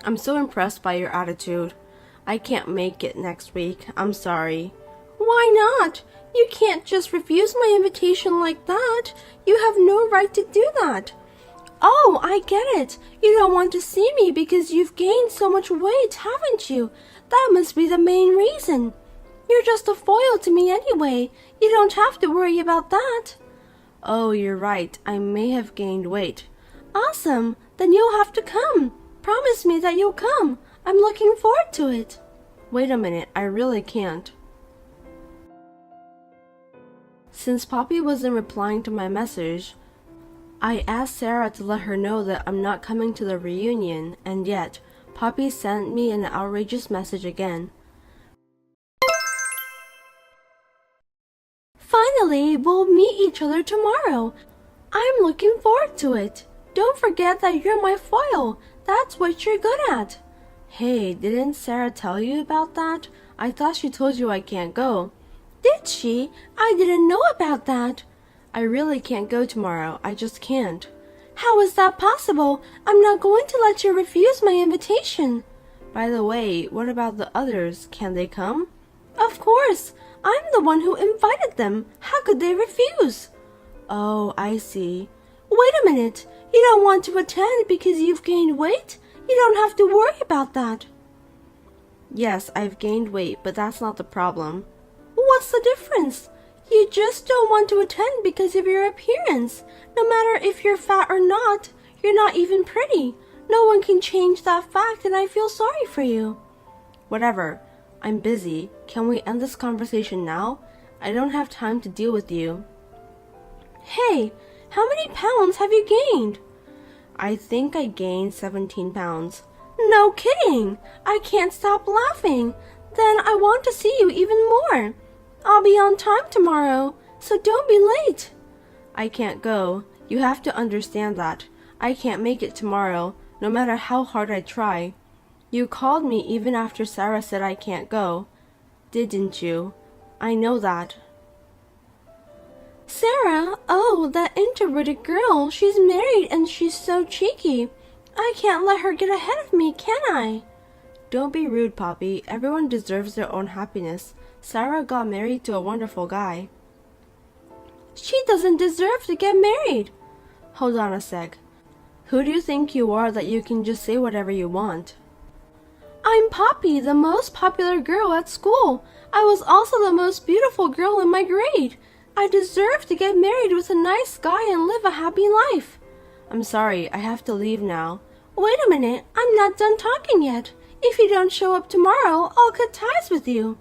I'm so impressed by your attitude. I can't make it next week. I'm sorry. Why not? You can't just refuse my invitation like that. You have no right to do that. Oh, I get it. You don't want to see me because you've gained so much weight, haven't you? That must be the main reason. You're just a foil to me anyway. You don't have to worry about that. Oh, you're right. I may have gained weight. Awesome. Then you'll have to come. Promise me that you'll come. I'm looking forward to it. Wait a minute. I really can't. Since Poppy wasn't replying to my message, I asked Sarah to let her know that I'm not coming to the reunion, and yet Poppy sent me an outrageous message again. Finally, we'll meet each other tomorrow. I'm looking forward to it. Don't forget that you're my foil. That's what you're good at. Hey, didn't Sarah tell you about that? I thought she told you I can't go. Did she? I didn't know about that. I really can't go tomorrow. I just can't. How is that possible? I'm not going to let you refuse my invitation. By the way, what about the others? Can they come? Of course. I'm the one who invited them. How could they refuse? Oh, I see. Wait a minute. You don't want to attend because you've gained weight? You don't have to worry about that. Yes, I've gained weight, but that's not the problem. What's the difference? You just don't want to attend because of your appearance. No matter if you're fat or not, you're not even pretty. No one can change that fact, and I feel sorry for you. Whatever. I'm busy. Can we end this conversation now? I don't have time to deal with you. Hey, how many pounds have you gained? I think I gained 17 pounds. No kidding! I can't stop laughing. Then I want to see you even more. I'll be on time tomorrow, so don't be late. I can't go. You have to understand that. I can't make it tomorrow, no matter how hard I try. You called me even after Sarah said I can't go. Didn't you? I know that. Sarah? Oh, that introverted girl. She's married and she's so cheeky. I can't let her get ahead of me, can I? Don't be rude, Poppy. Everyone deserves their own happiness. Sarah got married to a wonderful guy. She doesn't deserve to get married. Hold on a sec. Who do you think you are that you can just say whatever you want? I'm Poppy, the most popular girl at school. I was also the most beautiful girl in my grade. I deserve to get married with a nice guy and live a happy life. I'm sorry, I have to leave now. Wait a minute, I'm not done talking yet. If you don't show up tomorrow, I'll cut ties with you.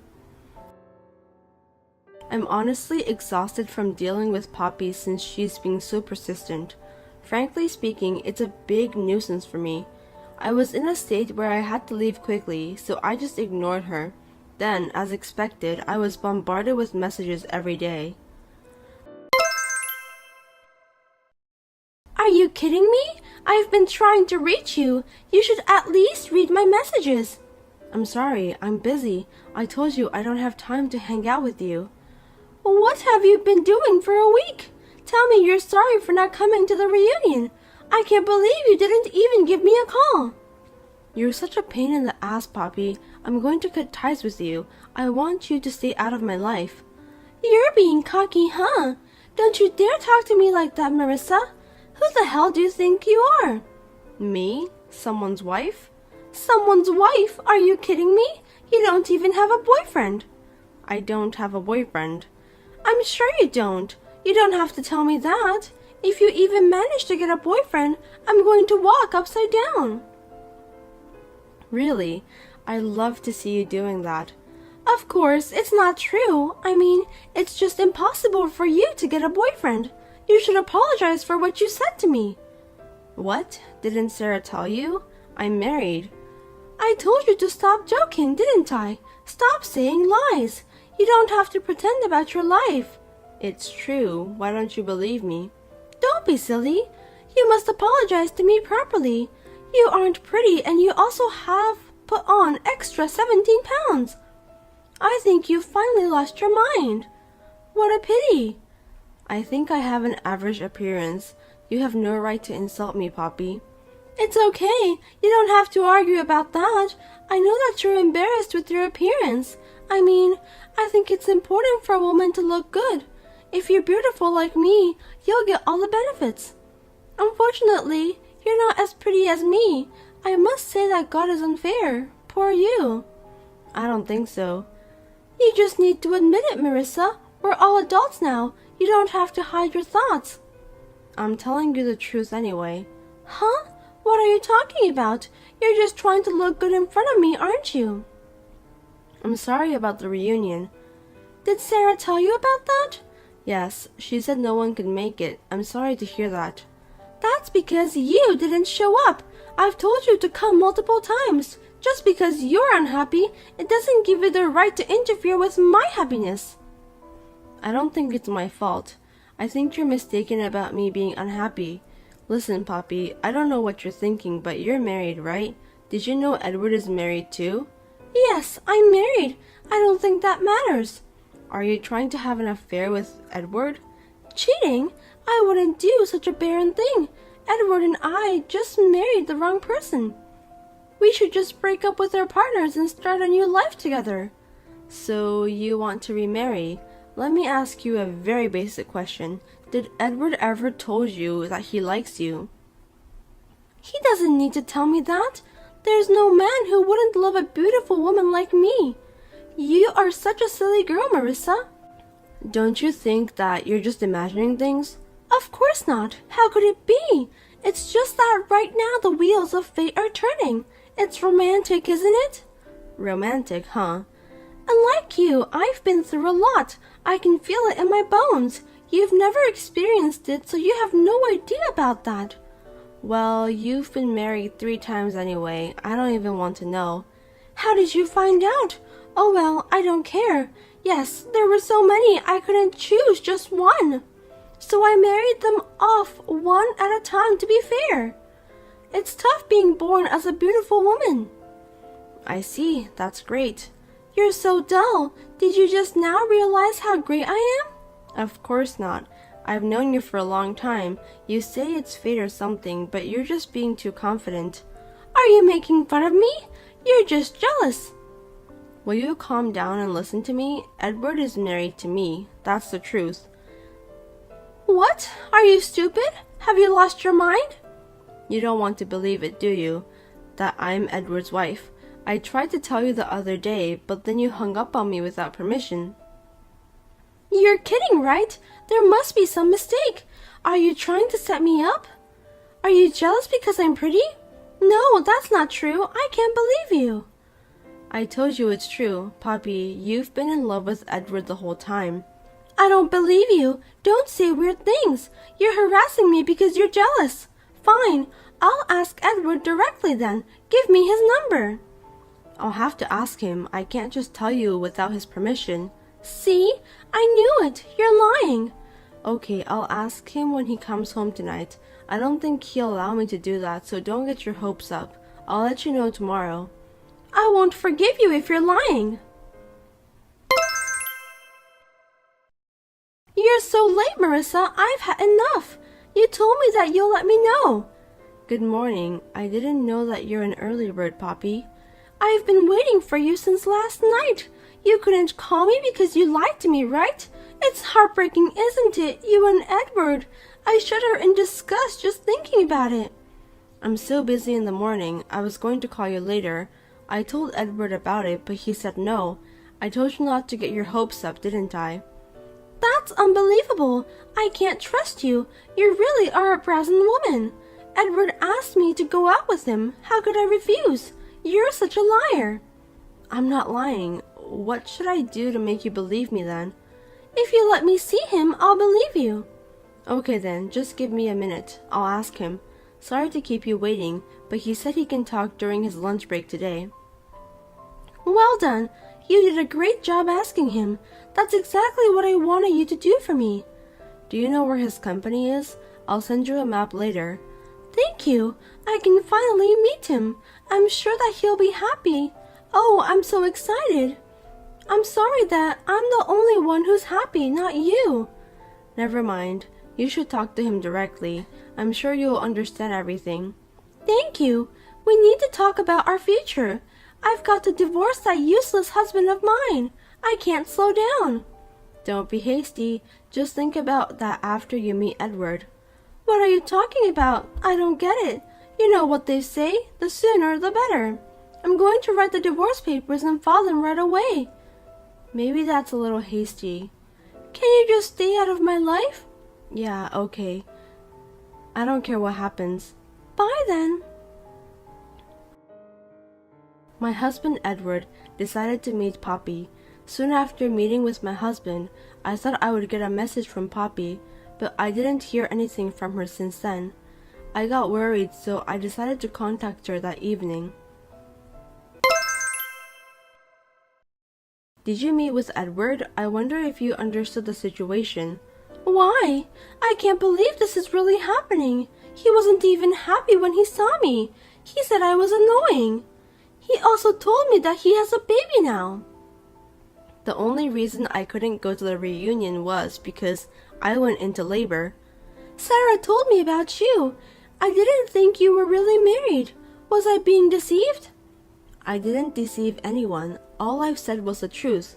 I'm honestly exhausted from dealing with Poppy since she's being so persistent. Frankly speaking, it's a big nuisance for me. I was in a state where I had to leave quickly, so I just ignored her. Then, as expected, I was bombarded with messages every day. Are you kidding me? I've been trying to reach you. You should at least read my messages. I'm sorry, I'm busy. I told you I don't have time to hang out with you. What have you been doing for a week? Tell me you're sorry for not coming to the reunion. I can't believe you didn't even give me a call. You're such a pain in the ass, Poppy. I'm going to cut ties with you. I want you to stay out of my life. You're being cocky, huh? Don't you dare talk to me like that, Marissa. Who the hell do you think you are? Me? Someone's wife? Someone's wife? Are you kidding me? You don't even have a boyfriend. I don't have a boyfriend. I'm sure you don't. You don't have to tell me that. If you even manage to get a boyfriend, I'm going to walk upside down. Really? I'd love to see you doing that. Of course, it's not true. I mean, it's just impossible for you to get a boyfriend. You should apologize for what you said to me. What? Didn't Sarah tell you? I'm married. I told you to stop joking, didn't I? Stop saying lies. You don't have to pretend about your life. It's true. Why don't you believe me? Don't be silly. You must apologize to me properly. You aren't pretty and you also have put on extra 17 pounds. I think you've finally lost your mind. What a pity. I think I have an average appearance. You have no right to insult me, Poppy. It's okay. You don't have to argue about that. I know that you're embarrassed with your appearance. I mean, I think it's important for a woman to look good. If you're beautiful like me, you'll get all the benefits. Unfortunately, you're not as pretty as me. I must say that God is unfair. Poor you. I don't think so. You just need to admit it, Marissa. We're all adults now. You don't have to hide your thoughts. I'm telling you the truth anyway. Huh? What are you talking about? You're just trying to look good in front of me, aren't you? I'm sorry about the reunion. Did Sarah tell you about that? Yes, she said no one could make it. I'm sorry to hear that. That's because you didn't show up. I've told you to come multiple times. Just because you're unhappy, it doesn't give you the right to interfere with my happiness. I don't think it's my fault. I think you're mistaken about me being unhappy. Listen, Poppy, I don't know what you're thinking, but you're married, right? Did you know Edward is married too? Yes, I'm married. I don't think that matters. Are you trying to have an affair with Edward? Cheating? I wouldn't do such a barren thing. Edward and I just married the wrong person. We should just break up with our partners and start a new life together. So you want to remarry? Let me ask you a very basic question. Did Edward ever told you that he likes you? He doesn't need to tell me that. There's no man who wouldn't love a beautiful woman like me. You are such a silly girl, Marissa. Don't you think that you're just imagining things? Of course not. How could it be? It's just that right now the wheels of fate are turning. It's romantic, isn't it? Romantic, huh? Unlike you, I've been through a lot. I can feel it in my bones. You've never experienced it, so you have no idea about that. Well, you've been married 3 times anyway. I don't even want to know. How did you find out? Oh well, I don't care. Yes, there were so many I couldn't choose just one. So I married them off one at a time to be fair. It's tough being born as a beautiful woman. I see, that's great. You're so dull. Did you just now realize how great I am? Of course not. I've known you for a long time. You say it's fate or something, but you're just being too confident. Are you making fun of me? You're just jealous. Will you calm down and listen to me? Edward is married to me. That's the truth. What? Are you stupid? Have you lost your mind? You don't want to believe it, do you? That I'm Edward's wife. I tried to tell you the other day, but then you hung up on me without permission. You're kidding, right? There must be some mistake. Are you trying to set me up? Are you jealous because I'm pretty? No, that's not true. I can't believe you. I told you it's true. Poppy, you've been in love with Edward the whole time. I don't believe you. Don't say weird things. You're harassing me because you're jealous. Fine. I'll ask Edward directly then. Give me his number. I'll have to ask him. I can't just tell you without his permission. See? I knew it. You're lying. Okay, I'll ask him when he comes home tonight. I don't think he'll allow me to do that, so don't get your hopes up. I'll let you know tomorrow. I won't forgive you if you're lying. You're so late, Marissa. I've had enough. You told me that you'll let me know. Good morning. I didn't know that you're an early bird, Poppy. I've been waiting for you since last night. You couldn't call me because you lied to me, right? It's heartbreaking, isn't it? You and Edward. I shudder in disgust just thinking about it. I'm so busy in the morning. I was going to call you later. I told Edward about it, but he said no. I told you not to get your hopes up, didn't I? That's unbelievable. I can't trust you. You really are a brazen woman. Edward asked me to go out with him. How could I refuse? You're such a liar. I'm not lying. What should I do to make you believe me then? If you let me see him, I'll believe you. Okay then, just give me a minute. I'll ask him. Sorry to keep you waiting, but he said he can talk during his lunch break today. Well done. You did a great job asking him. That's exactly what I wanted you to do for me. Do you know where his company is? I'll send you a map later. Thank you. I can finally meet him. I'm sure that he'll be happy. Oh, I'm so excited. I'm sorry that I'm the only one who's happy, not you. Never mind. You should talk to him directly. I'm sure you'll understand everything. Thank you. We need to talk about our future. I've got to divorce that useless husband of mine. I can't slow down. Don't be hasty. Just think about that after you meet Edward. What are you talking about? I don't get it. You know what they say, the sooner the better. I'm going to write the divorce papers and file them right away. Maybe that's a little hasty. Can you just stay out of my life? Yeah, okay. I don't care what happens. Bye then. My husband Edward decided to meet Poppy. Soon after meeting with my husband, I thought I would get a message from Poppy, but I didn't hear anything from her since then. I got worried, so I decided to contact her that evening. Did you meet with Edward? I wonder if you understood the situation. Why? I can't believe this is really happening. He wasn't even happy when he saw me. He said I was annoying. He also told me that he has a baby now. The only reason I couldn't go to the reunion was because I went into labor. Sarah told me about you. I didn't think you were really married. Was I being deceived? I didn't deceive anyone. All I've said was the truth.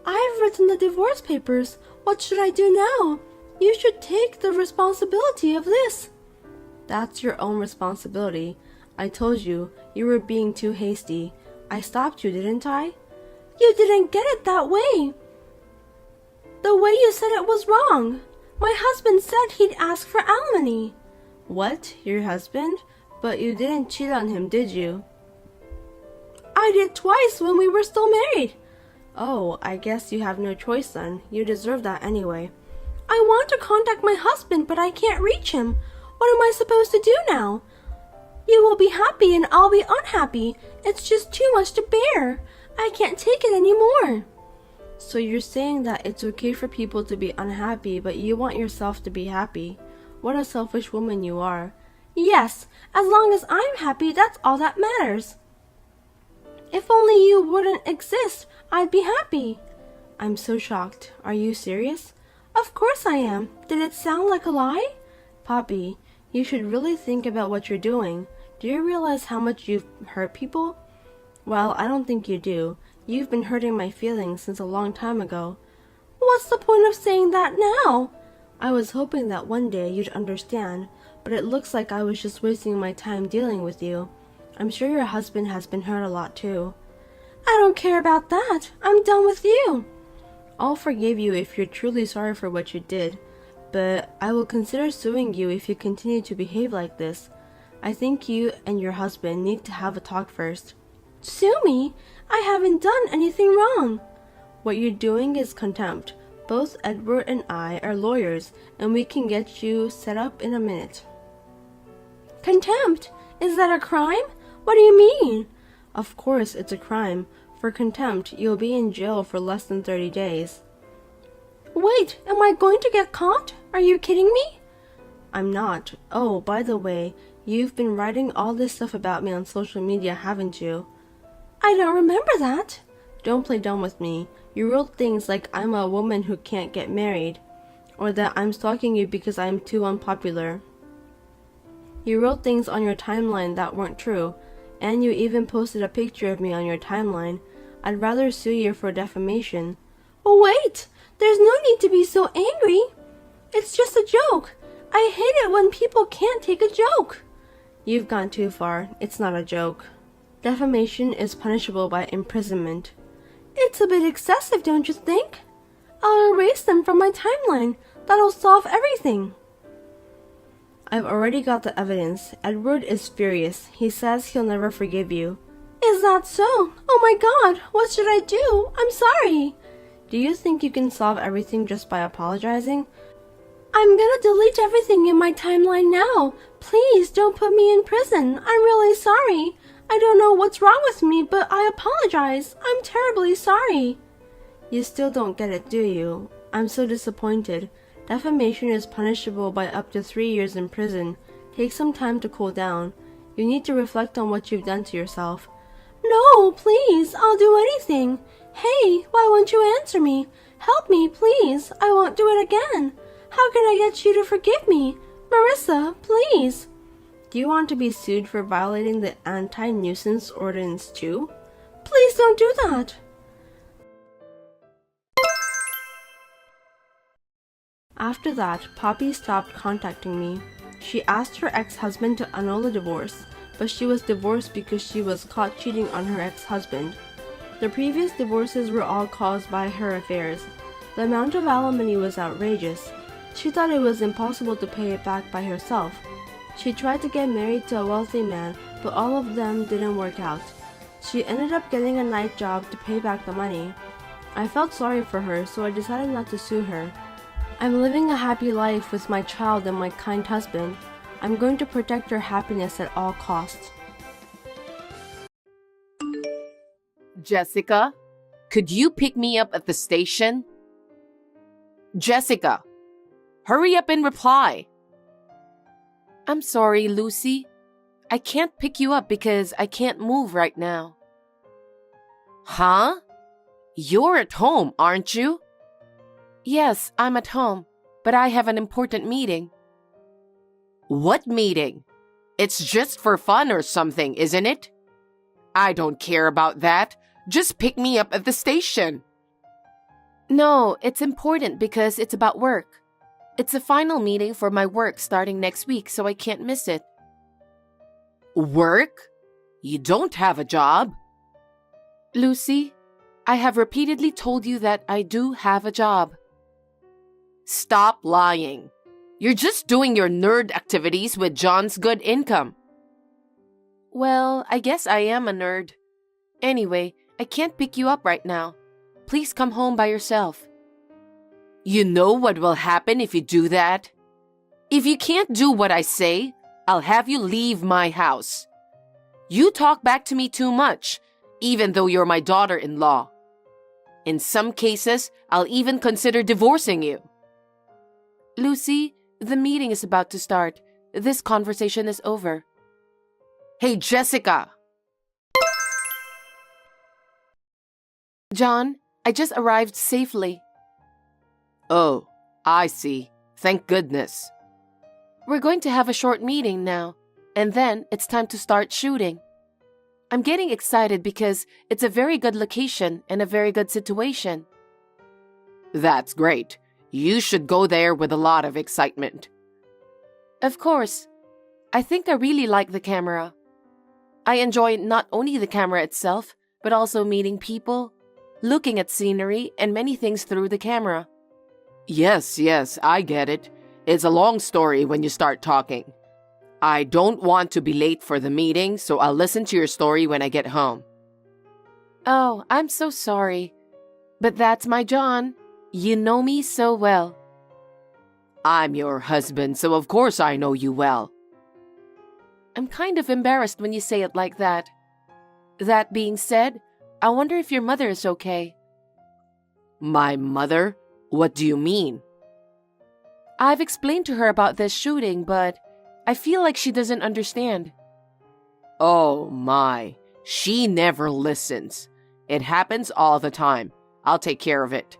I've written the divorce papers. What should I do now? You should take the responsibility of this. That's your own responsibility. I told you, you were being too hasty. I stopped you, didn't I? You didn't get it that way. The way you said it was wrong. My husband said he'd ask for alimony. What? Your husband? But you didn't cheat on him, did you? I did twice when we were still married. Oh, I guess you have no choice then. You deserve that anyway. I want to contact my husband, but I can't reach him. What am I supposed to do now? You will be happy and I'll be unhappy. It's just too much to bear. I can't take it anymore. So you're saying that it's okay for people to be unhappy, but you want yourself to be happy. What a selfish woman you are. Yes, as long as I'm happy, that's all that matters. If only you wouldn't exist, I'd be happy. I'm so shocked. Are you serious? Of course I am. Did it sound like a lie? Poppy, you should really think about what you're doing. Do you realize how much you've hurt people? Well, I don't think you do. You've been hurting my feelings since a long time ago. What's the point of saying that now? I was hoping that one day you'd understand, but it looks like I was just wasting my time dealing with you. I'm sure your husband has been hurt a lot too. I don't care about that. I'm done with you. I'll forgive you if you're truly sorry for what you did, but I will consider suing you if you continue to behave like this. I think you and your husband need to have a talk first. Sue me? I haven't done anything wrong. What you're doing is contempt. Both Edward and I are lawyers, and we can get you set up in a minute. Contempt? Is that a crime? What do you mean? Of course it's a crime. For contempt, you'll be in jail for less than 30 days. Wait, am I going to get caught? Are you kidding me? I'm not. Oh, by the way, you've been writing all this stuff about me on social media, haven't you? I don't remember that. Don't play dumb with me. You wrote things like I'm a woman who can't get married, or that I'm stalking you because I'm too unpopular. You wrote things on your timeline that weren't true, and you even posted a picture of me on your timeline. I'd rather sue you for defamation. Wait! There's no need to be so angry. It's just a joke. I hate it when people can't take a joke. You've gone too far. It's not a joke. Defamation is punishable by imprisonment. It's a bit excessive, don't you think? I'll erase them from my timeline. That'll solve everything. I've already got the evidence. Edward is furious. He says he'll never forgive you. Is that so? Oh my god, what should I do? I'm sorry. Do you think you can solve everything just by apologizing? I'm gonna delete everything in my timeline now. Please don't put me in prison. I'm really sorry. I don't know what's wrong with me, but I apologize. I'm terribly sorry. You still don't get it, do you? I'm so disappointed. Defamation is punishable by up to 3 years in prison. Take some time to cool down. You need to reflect on what you've done to yourself. No, please, I'll do anything. Hey, why won't you answer me? Help me, please. I won't do it again. How can I get you to forgive me? Marissa, please. Do you want to be sued for violating the anti-nuisance ordinance too? Please don't do that. After that, Poppy stopped contacting me. She asked her ex-husband to annul the divorce, but she was divorced because she was caught cheating on her ex-husband. The previous divorces were all caused by her affairs. The amount of alimony was outrageous. She thought it was impossible to pay it back by herself. She tried to get married to a wealthy man, but all of them didn't work out. She ended up getting a night job to pay back the money. I felt sorry for her, so I decided not to sue her. I'm living a happy life with my child and my kind husband. I'm going to protect her happiness at all costs. Jessica, could you pick me up at the station? Jessica, hurry up and reply. I'm sorry, Lucy. I can't pick you up because I can't move right now. Huh? You're at home, aren't you? Yes, I'm at home, but I have an important meeting. What meeting? It's just for fun or something, isn't it? I don't care about that. Just pick me up at the station. No, it's important because it's about work. It's a final meeting for my work starting next week, so I can't miss it. Work? You don't have a job? Lucy, I have repeatedly told you that I do have a job. Stop lying. You're just doing your nerd activities with John's good income. Well, I guess I am a nerd. Anyway, I can't pick you up right now. Please come home by yourself. You know what will happen if you do that? If you can't do what I say, I'll have you leave my house. You talk back to me too much, even though you're my daughter-in-law. In some cases, I'll even consider divorcing you. Lucy, the meeting is about to start. This conversation is over. Hey, Jessica! John, I just arrived safely. Oh, I see. Thank goodness. We're going to have a short meeting now, and then it's time to start shooting. I'm getting excited because it's a very good location and a very good situation. That's great. You should go there with a lot of excitement. Of course. I think I really like the camera. I enjoy not only the camera itself, but also meeting people, looking at scenery, and many things through the camera. Yes, I get it. It's a long story when you start talking. I don't want to be late for the meeting, so I'll listen to your story when I get home. Oh, I'm so sorry. But that's my John. You know me so well. I'm your husband, so of course I know you well. I'm kind of embarrassed when you say it like that. That being said, I wonder if your mother is okay. My mother? What do you mean? I've explained to her about this shooting, but I feel like she doesn't understand. Oh my, she never listens. It happens all the time. I'll take care of it.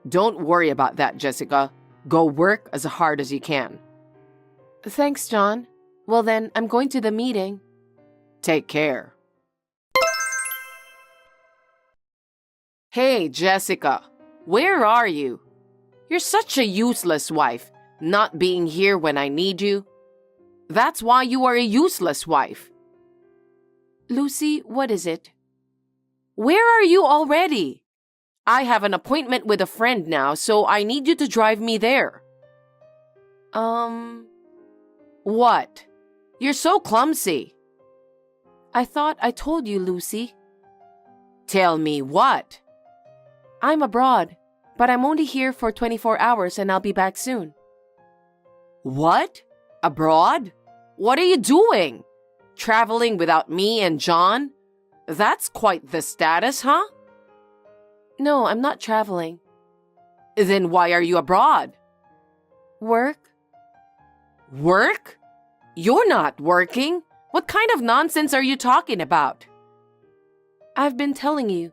Don't worry about that, Jessica. Go work as hard as you can. Thanks, John. Well then, I'm going to the meeting. Take care. Hey, Jessica. Where are you? You're such a useless wife, not being here when I need you. That's why you are a useless wife. Lucy, what is it? Where are you already? I have an appointment with a friend now, so I need you to drive me there. What? You're so clumsy. I thought I told you, Lucy. Tell me what? I'm abroad, but I'm only here for 24 hours and I'll be back soon. What? Abroad? What are you doing? Traveling without me and John? That's quite the status, huh? No, I'm not traveling. Then why are you abroad? Work? Work? You're not working. What kind of nonsense are you talking about? I've been telling you.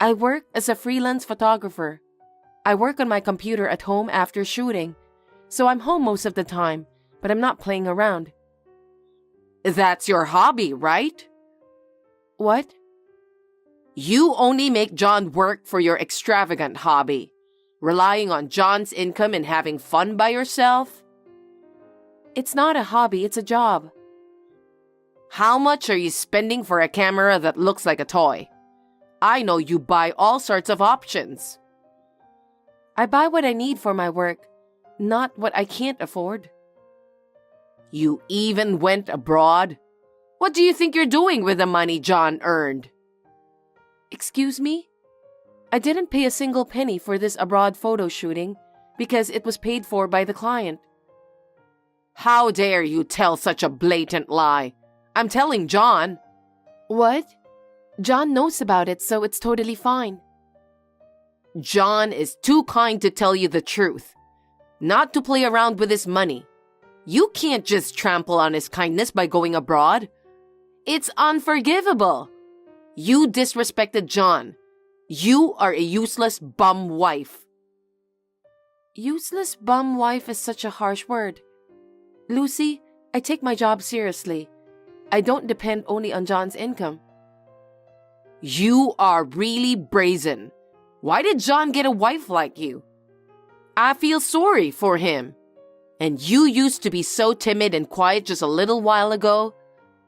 I work as a freelance photographer. I work on my computer at home after shooting, so I'm home most of the time, but I'm not playing around. That's your hobby, right? What? You only make John work for your extravagant hobby, relying on John's income and having fun by yourself? It's not a hobby, it's a job. How much are you spending for a camera that looks like a toy? I know you buy all sorts of options. I buy what I need for my work, not what I can't afford. You even went abroad? What do you think you're doing with the money John earned? Excuse me? I didn't pay a single penny for this abroad photo shooting because it was paid for by the client. How dare you tell such a blatant lie? I'm telling John. What? John knows about it, so it's totally fine. John is too kind to tell you the truth, not to play around with his money. You can't just trample on his kindness by going abroad. It's unforgivable. You disrespected John. You are a useless bum wife. Useless bum wife is such a harsh word. Lucy, I take my job seriously. I don't depend only on John's income. You are really brazen. Why did John get a wife like you? I feel sorry for him. And you used to be so timid and quiet just a little while ago.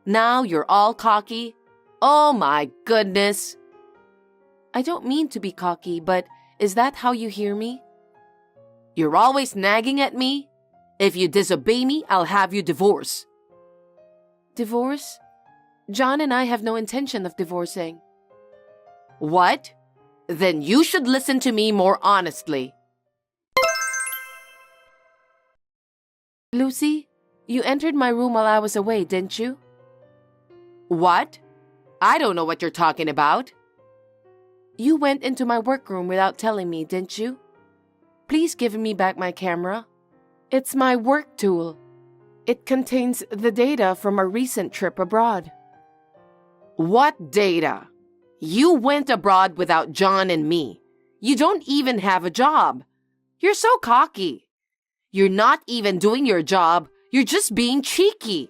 Now you're all cocky. Oh my goodness. I don't mean to be cocky, but is that how you hear me? You're always nagging at me. If you disobey me, I'll have you divorced. Divorce? John and I have no intention of divorcing. What? Then you should listen to me more honestly. Lucy, you entered my room while I was away, didn't you? What? I don't know what you're talking about. You went into my workroom without telling me, didn't you? Please give me back my camera. It's my work tool. It contains the data from a recent trip abroad. What data? You went abroad without John and me. You don't even have a job. You're so cocky. You're not even doing your job. You're just being cheeky.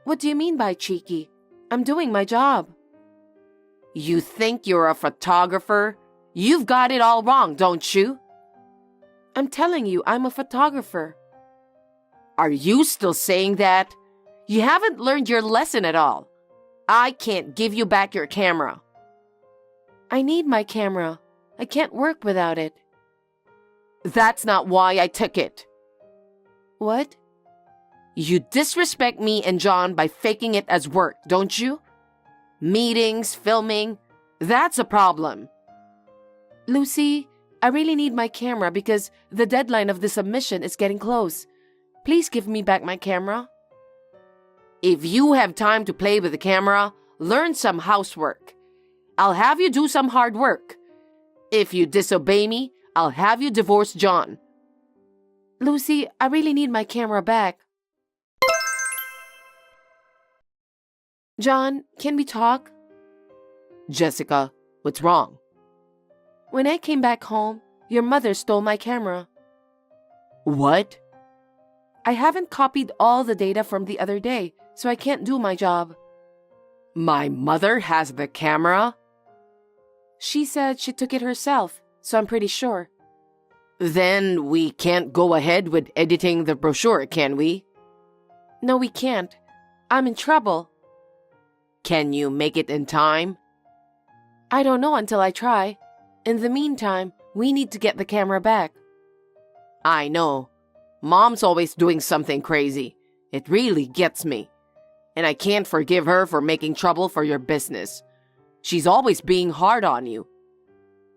What do you mean by cheeky? I'm doing my job. You think you're a photographer? You've got it all wrong, don't you? I'm telling you, I'm a photographer. Are you still saying that? You haven't learned your lesson at all. I can't give you back your camera. I need my camera. I can't work without it. That's not why I took it. What? You disrespect me and John by faking it as work, don't you? Meetings, filming, that's a problem. Lucy, I really need my camera because the deadline of the submission is getting close. Please give me back my camera. If you have time to play with the camera, learn some housework. I'll have you do some hard work. If you disobey me, I'll have you divorce John. Lucy, I really need my camera back. John, can we talk? Jessica, what's wrong? When I came back home, your mother stole my camera. What? I haven't copied all the data from the other day, so I can't do my job. My mother has the camera? She said she took it herself, so I'm pretty sure. Then we can't go ahead with editing the brochure, can we? No, we can't. I'm in trouble. Can you make it in time? I don't know until I try. In the meantime, we need to get the camera back. I know. Mom's always doing something crazy. It really gets me. And I can't forgive her for making trouble for your business. She's always being hard on you.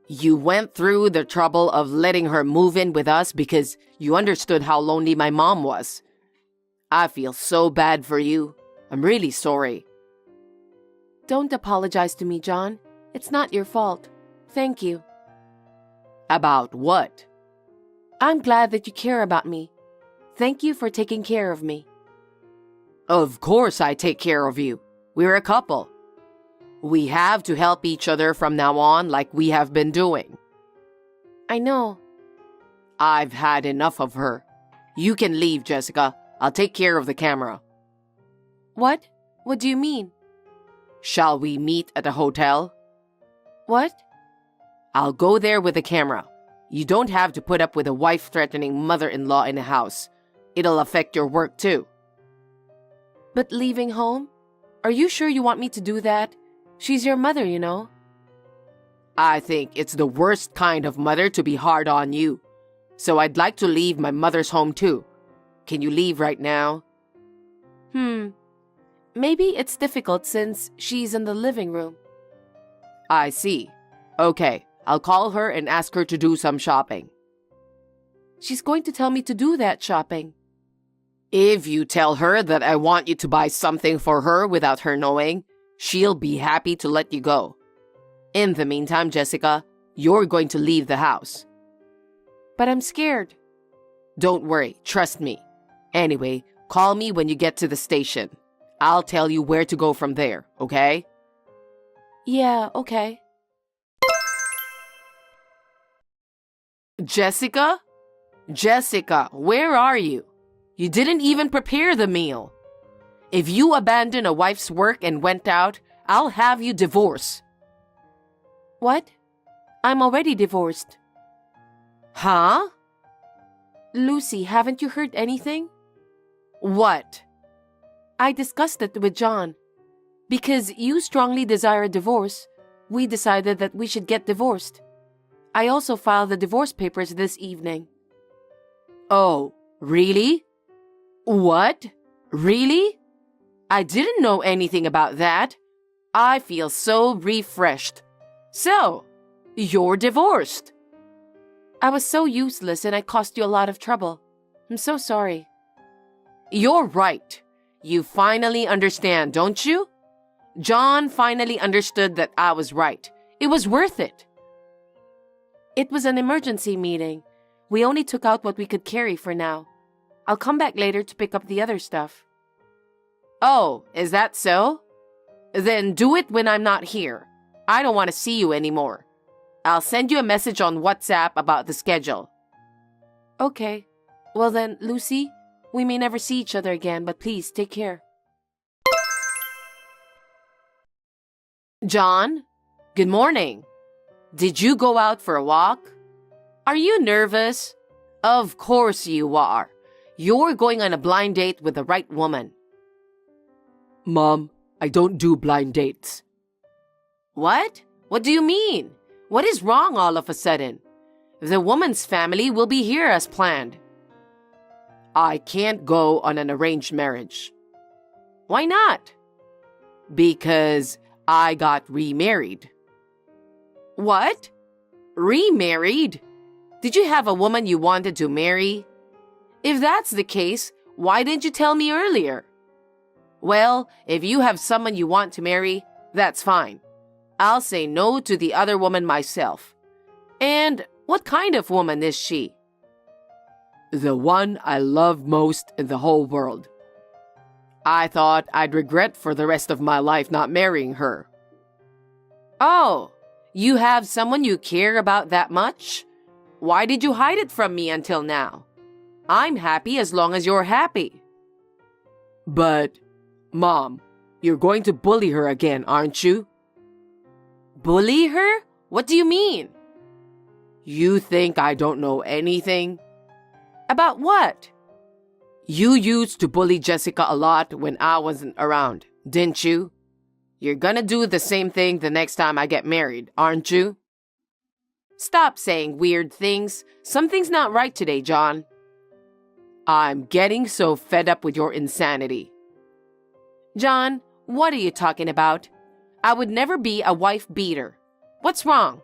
You went through the trouble of letting her move in with us because you understood how lonely my mom was. I feel so bad for you. I'm really sorry. Don't apologize to me, John. It's not your fault. Thank you. About what? I'm glad that you care about me. Thank you for taking care of me. Of course I take care of you. We're a couple. We have to help each other from now on like we have been doing. I know. I've had enough of her. You can leave, Jessica. I'll take care of the camera. What? What do you mean? Shall we meet at a hotel? What? I'll go there with the camera. You don't have to put up with a wife-threatening mother-in-law in the house. It'll affect your work too. But leaving home? Are you sure you want me to do that? She's your mother, you know. I think it's the worst kind of mother to be hard on you. So I'd like to leave my mother's home too. Can you leave right now? Maybe it's difficult since she's in the living room. I see. Okay, I'll call her and ask her to do some shopping. She's going to tell me to do that shopping. If you tell her that I want you to buy something for her without her knowing, she'll be happy to let you go. In the meantime, Jessica, you're going to leave the house. But I'm scared. Don't worry, trust me. Anyway, call me when you get to the station. I'll tell you where to go from there, okay? Yeah, okay. Jessica? Jessica, where are you? You didn't even prepare the meal. If you abandon a wife's work and went out, I'll have you divorced. What? I'm already divorced. Huh? Lucy, haven't you heard anything? What? I discussed it with John. Because you strongly desire a divorce, we decided that we should get divorced. I also filed the divorce papers this evening. Oh, really? What? Really? I didn't know anything about that. I feel so refreshed. So, you're divorced. I was so useless and I caused you a lot of trouble. I'm so sorry. You're right. You finally understand, don't you? John finally understood that I was right. It was worth it. It was an emergency meeting. We only took out what we could carry for now. I'll come back later to pick up the other stuff. Oh, is that so? Then do it when I'm not here. I don't want to see you anymore. I'll send you a message on WhatsApp about the schedule. Okay. Well then, Lucy, we may never see each other again, but please take care. John, good morning. Did you go out for a walk? Are you nervous? Of course you are. You're going on a blind date with the right woman. Mom, I don't do blind dates. What? What do you mean? What is wrong all of a sudden? The woman's family will be here as planned. I can't go on an arranged marriage. Why not? Because I got remarried. What? Remarried? Did you have a woman you wanted to marry? If that's the case, why didn't you tell me earlier? Well, if you have someone you want to marry, that's fine. I'll say no to the other woman myself. And what kind of woman is she? The one I love most in the whole world. I thought I'd regret for the rest of my life not marrying her. Oh, you have someone you care about that much? Why did you hide it from me until now? I'm happy as long as you're happy. But, Mom, you're going to bully her again, aren't you? Bully her? What do you mean? You think I don't know anything? About what? You used to bully Jessica a lot when I wasn't around, didn't you? You're gonna do the same thing the next time I get married, aren't you? Stop saying weird things. Something's not right today, John. I'm getting so fed up with your insanity. John, what are you talking about? I would never be a wife beater. What's wrong?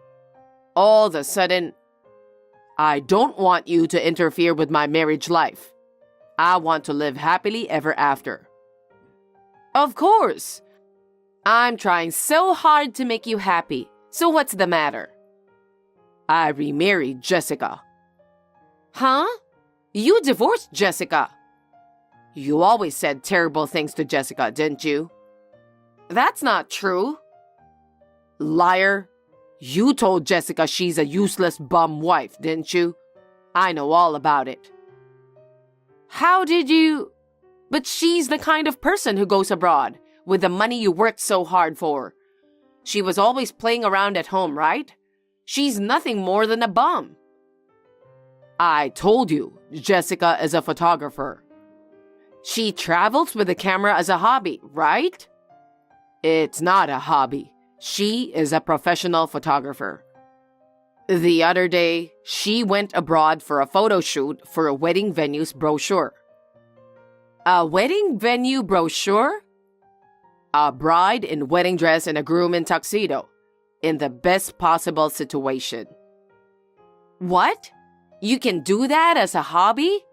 All of a sudden, I don't want you to interfere with my marriage life. I want to live happily ever after. Of course. I'm trying so hard to make you happy. So what's the matter? I remarried Jessica. Huh? You divorced Jessica. You always said terrible things to Jessica, didn't you? That's not true. Liar. You told Jessica she's a useless bum wife, didn't you? I know all about it. How did you? But she's the kind of person who goes abroad with the money you worked so hard for. She was always playing around at home, right? She's nothing more than a bum. I told you, Jessica is a photographer. She travels with a camera as a hobby, right? It's not a hobby. She is a professional photographer. The other day, she went abroad for a photo shoot for a wedding venue's brochure. A wedding venue brochure? A bride in wedding dress and a groom in tuxedo, in the best possible situation. What? You can do that as a hobby?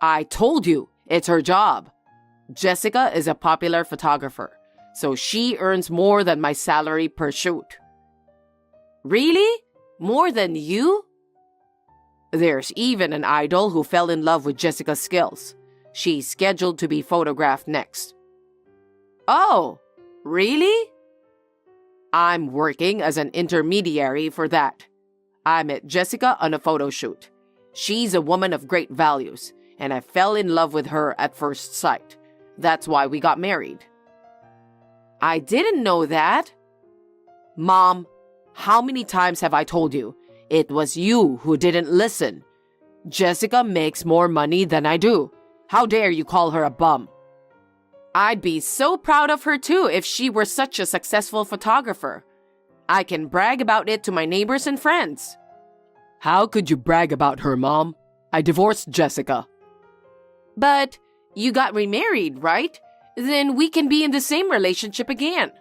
I told you, it's her job. Jessica is a popular photographer, so she earns more than my salary per shoot. Really? More than you? There's even an idol who fell in love with Jessica's skills. She's scheduled to be photographed next. Oh, really? I'm working as an intermediary for that. I met Jessica on a photo shoot. She's a woman of great values, and I fell in love with her at first sight. That's why we got married. I didn't know that. Mom, how many times have I told you? It was you who didn't listen. Jessica makes more money than I do. How dare you call her a bum? I'd be so proud of her too if she were such a successful photographer. I can brag about it to my neighbors and friends. How could you brag about her, Mom? I divorced Jessica. But you got remarried, right? Then we can be in the same relationship again.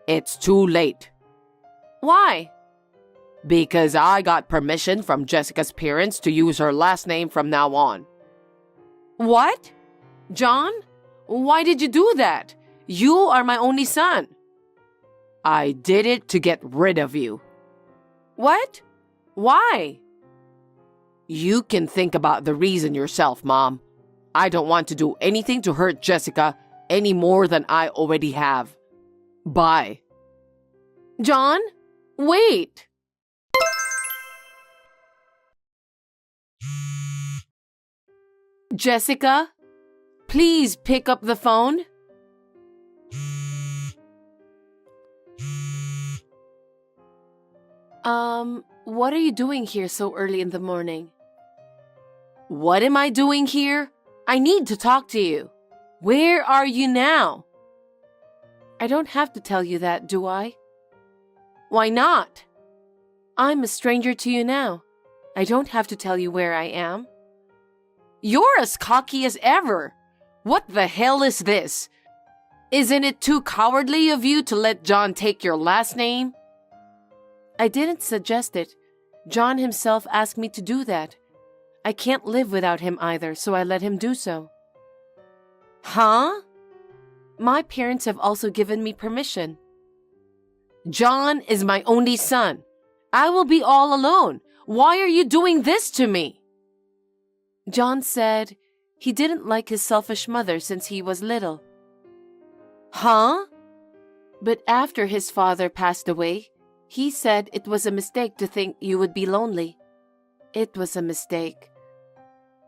It's too late. Why? Because I got permission from Jessica's parents to use her last name from now on. What? John? Why did you do that? You are my only son. I did it to get rid of you. What? Why? You can think about the reason yourself, Mom. I don't want to do anything to hurt Jessica any more than I already have. Bye. John, wait. Jessica, please pick up the phone. What are you doing here so early in the morning? What am I doing here? I need to talk to you. Where are you now? I don't have to tell you that, do I? Why not? I'm a stranger to you now. I don't have to tell you where I am. You're as cocky as ever. What the hell is this? Isn't it too cowardly of you to let John take your last name? I didn't suggest it. John himself asked me to do that. I can't live without him either, so I let him do so. Huh? My parents have also given me permission. John is my only son. I will be all alone. Why are you doing this to me? John said he didn't like his selfish mother since he was little. Huh? But after his father passed away, he said it was a mistake to think you would be lonely. It was a mistake.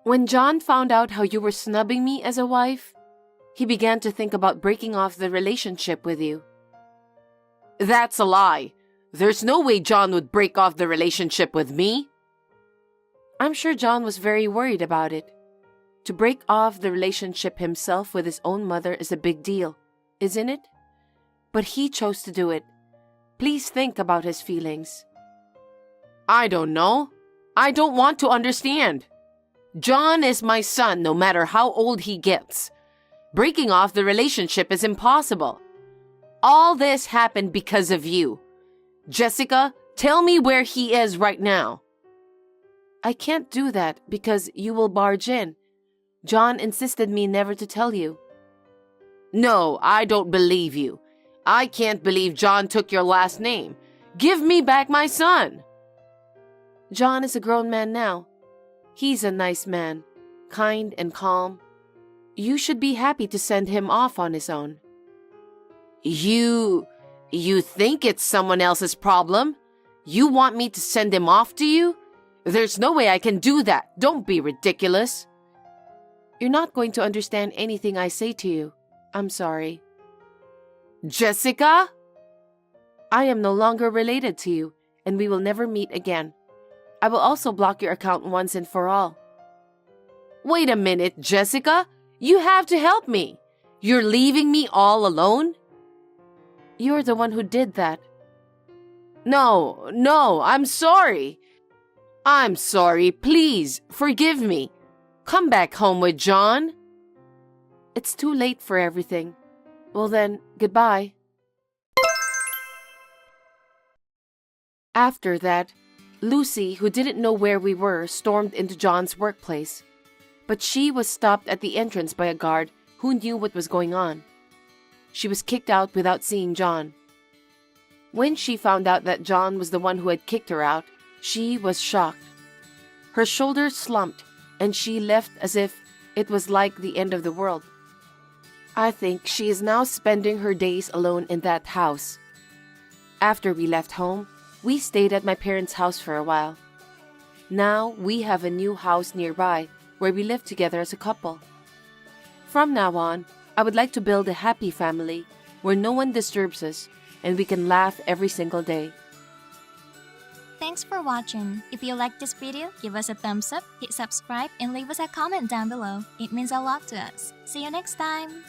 When John found out how you were snubbing me as a wife, he began to think about breaking off the relationship with you. That's a lie. There's no way John would break off the relationship with me. I'm sure John was very worried about it. To break off the relationship himself with his own mother is a big deal, isn't it? But he chose to do it. Please think about his feelings. I don't know. I don't want to understand. John is my son no matter how old he gets. Breaking off the relationship is impossible. All this happened because of you. Jessica, tell me where he is right now. I can't do that because you will barge in. John insisted me never to tell you. No, I don't believe you. I can't believe John took your last name. Give me back my son. John is a grown man now. He's a nice man, kind and calm. You should be happy to send him off on his own. You think it's someone else's problem? You want me to send him off to you? There's no way I can do that. Don't be ridiculous. You're not going to understand anything I say to you. I'm sorry. Jessica? I am no longer related to you, and we will never meet again. I will also block your account once and for all. Wait a minute, Jessica. You have to help me. You're leaving me all alone? You're the one who did that. No, I'm sorry. I'm sorry. Please, forgive me. Come back home with John. It's too late for everything. Well then, goodbye. After that, Lucy, who didn't know where we were, stormed into John's workplace. But she was stopped at the entrance by a guard who knew what was going on. She was kicked out without seeing John. When she found out that John was the one who had kicked her out, she was shocked. Her shoulders slumped, and she left as if it was like the end of the world. I think she is now spending her days alone in that house. After we left home, we stayed at my parents' house for a while. Now we have a new house nearby where we live together as a couple. From now on, I would like to build a happy family where no one disturbs us and we can laugh every single day. Thanks for watching. If you liked this video, give us a thumbs up, hit subscribe, and leave us a comment down below. It means a lot to us. See you next time!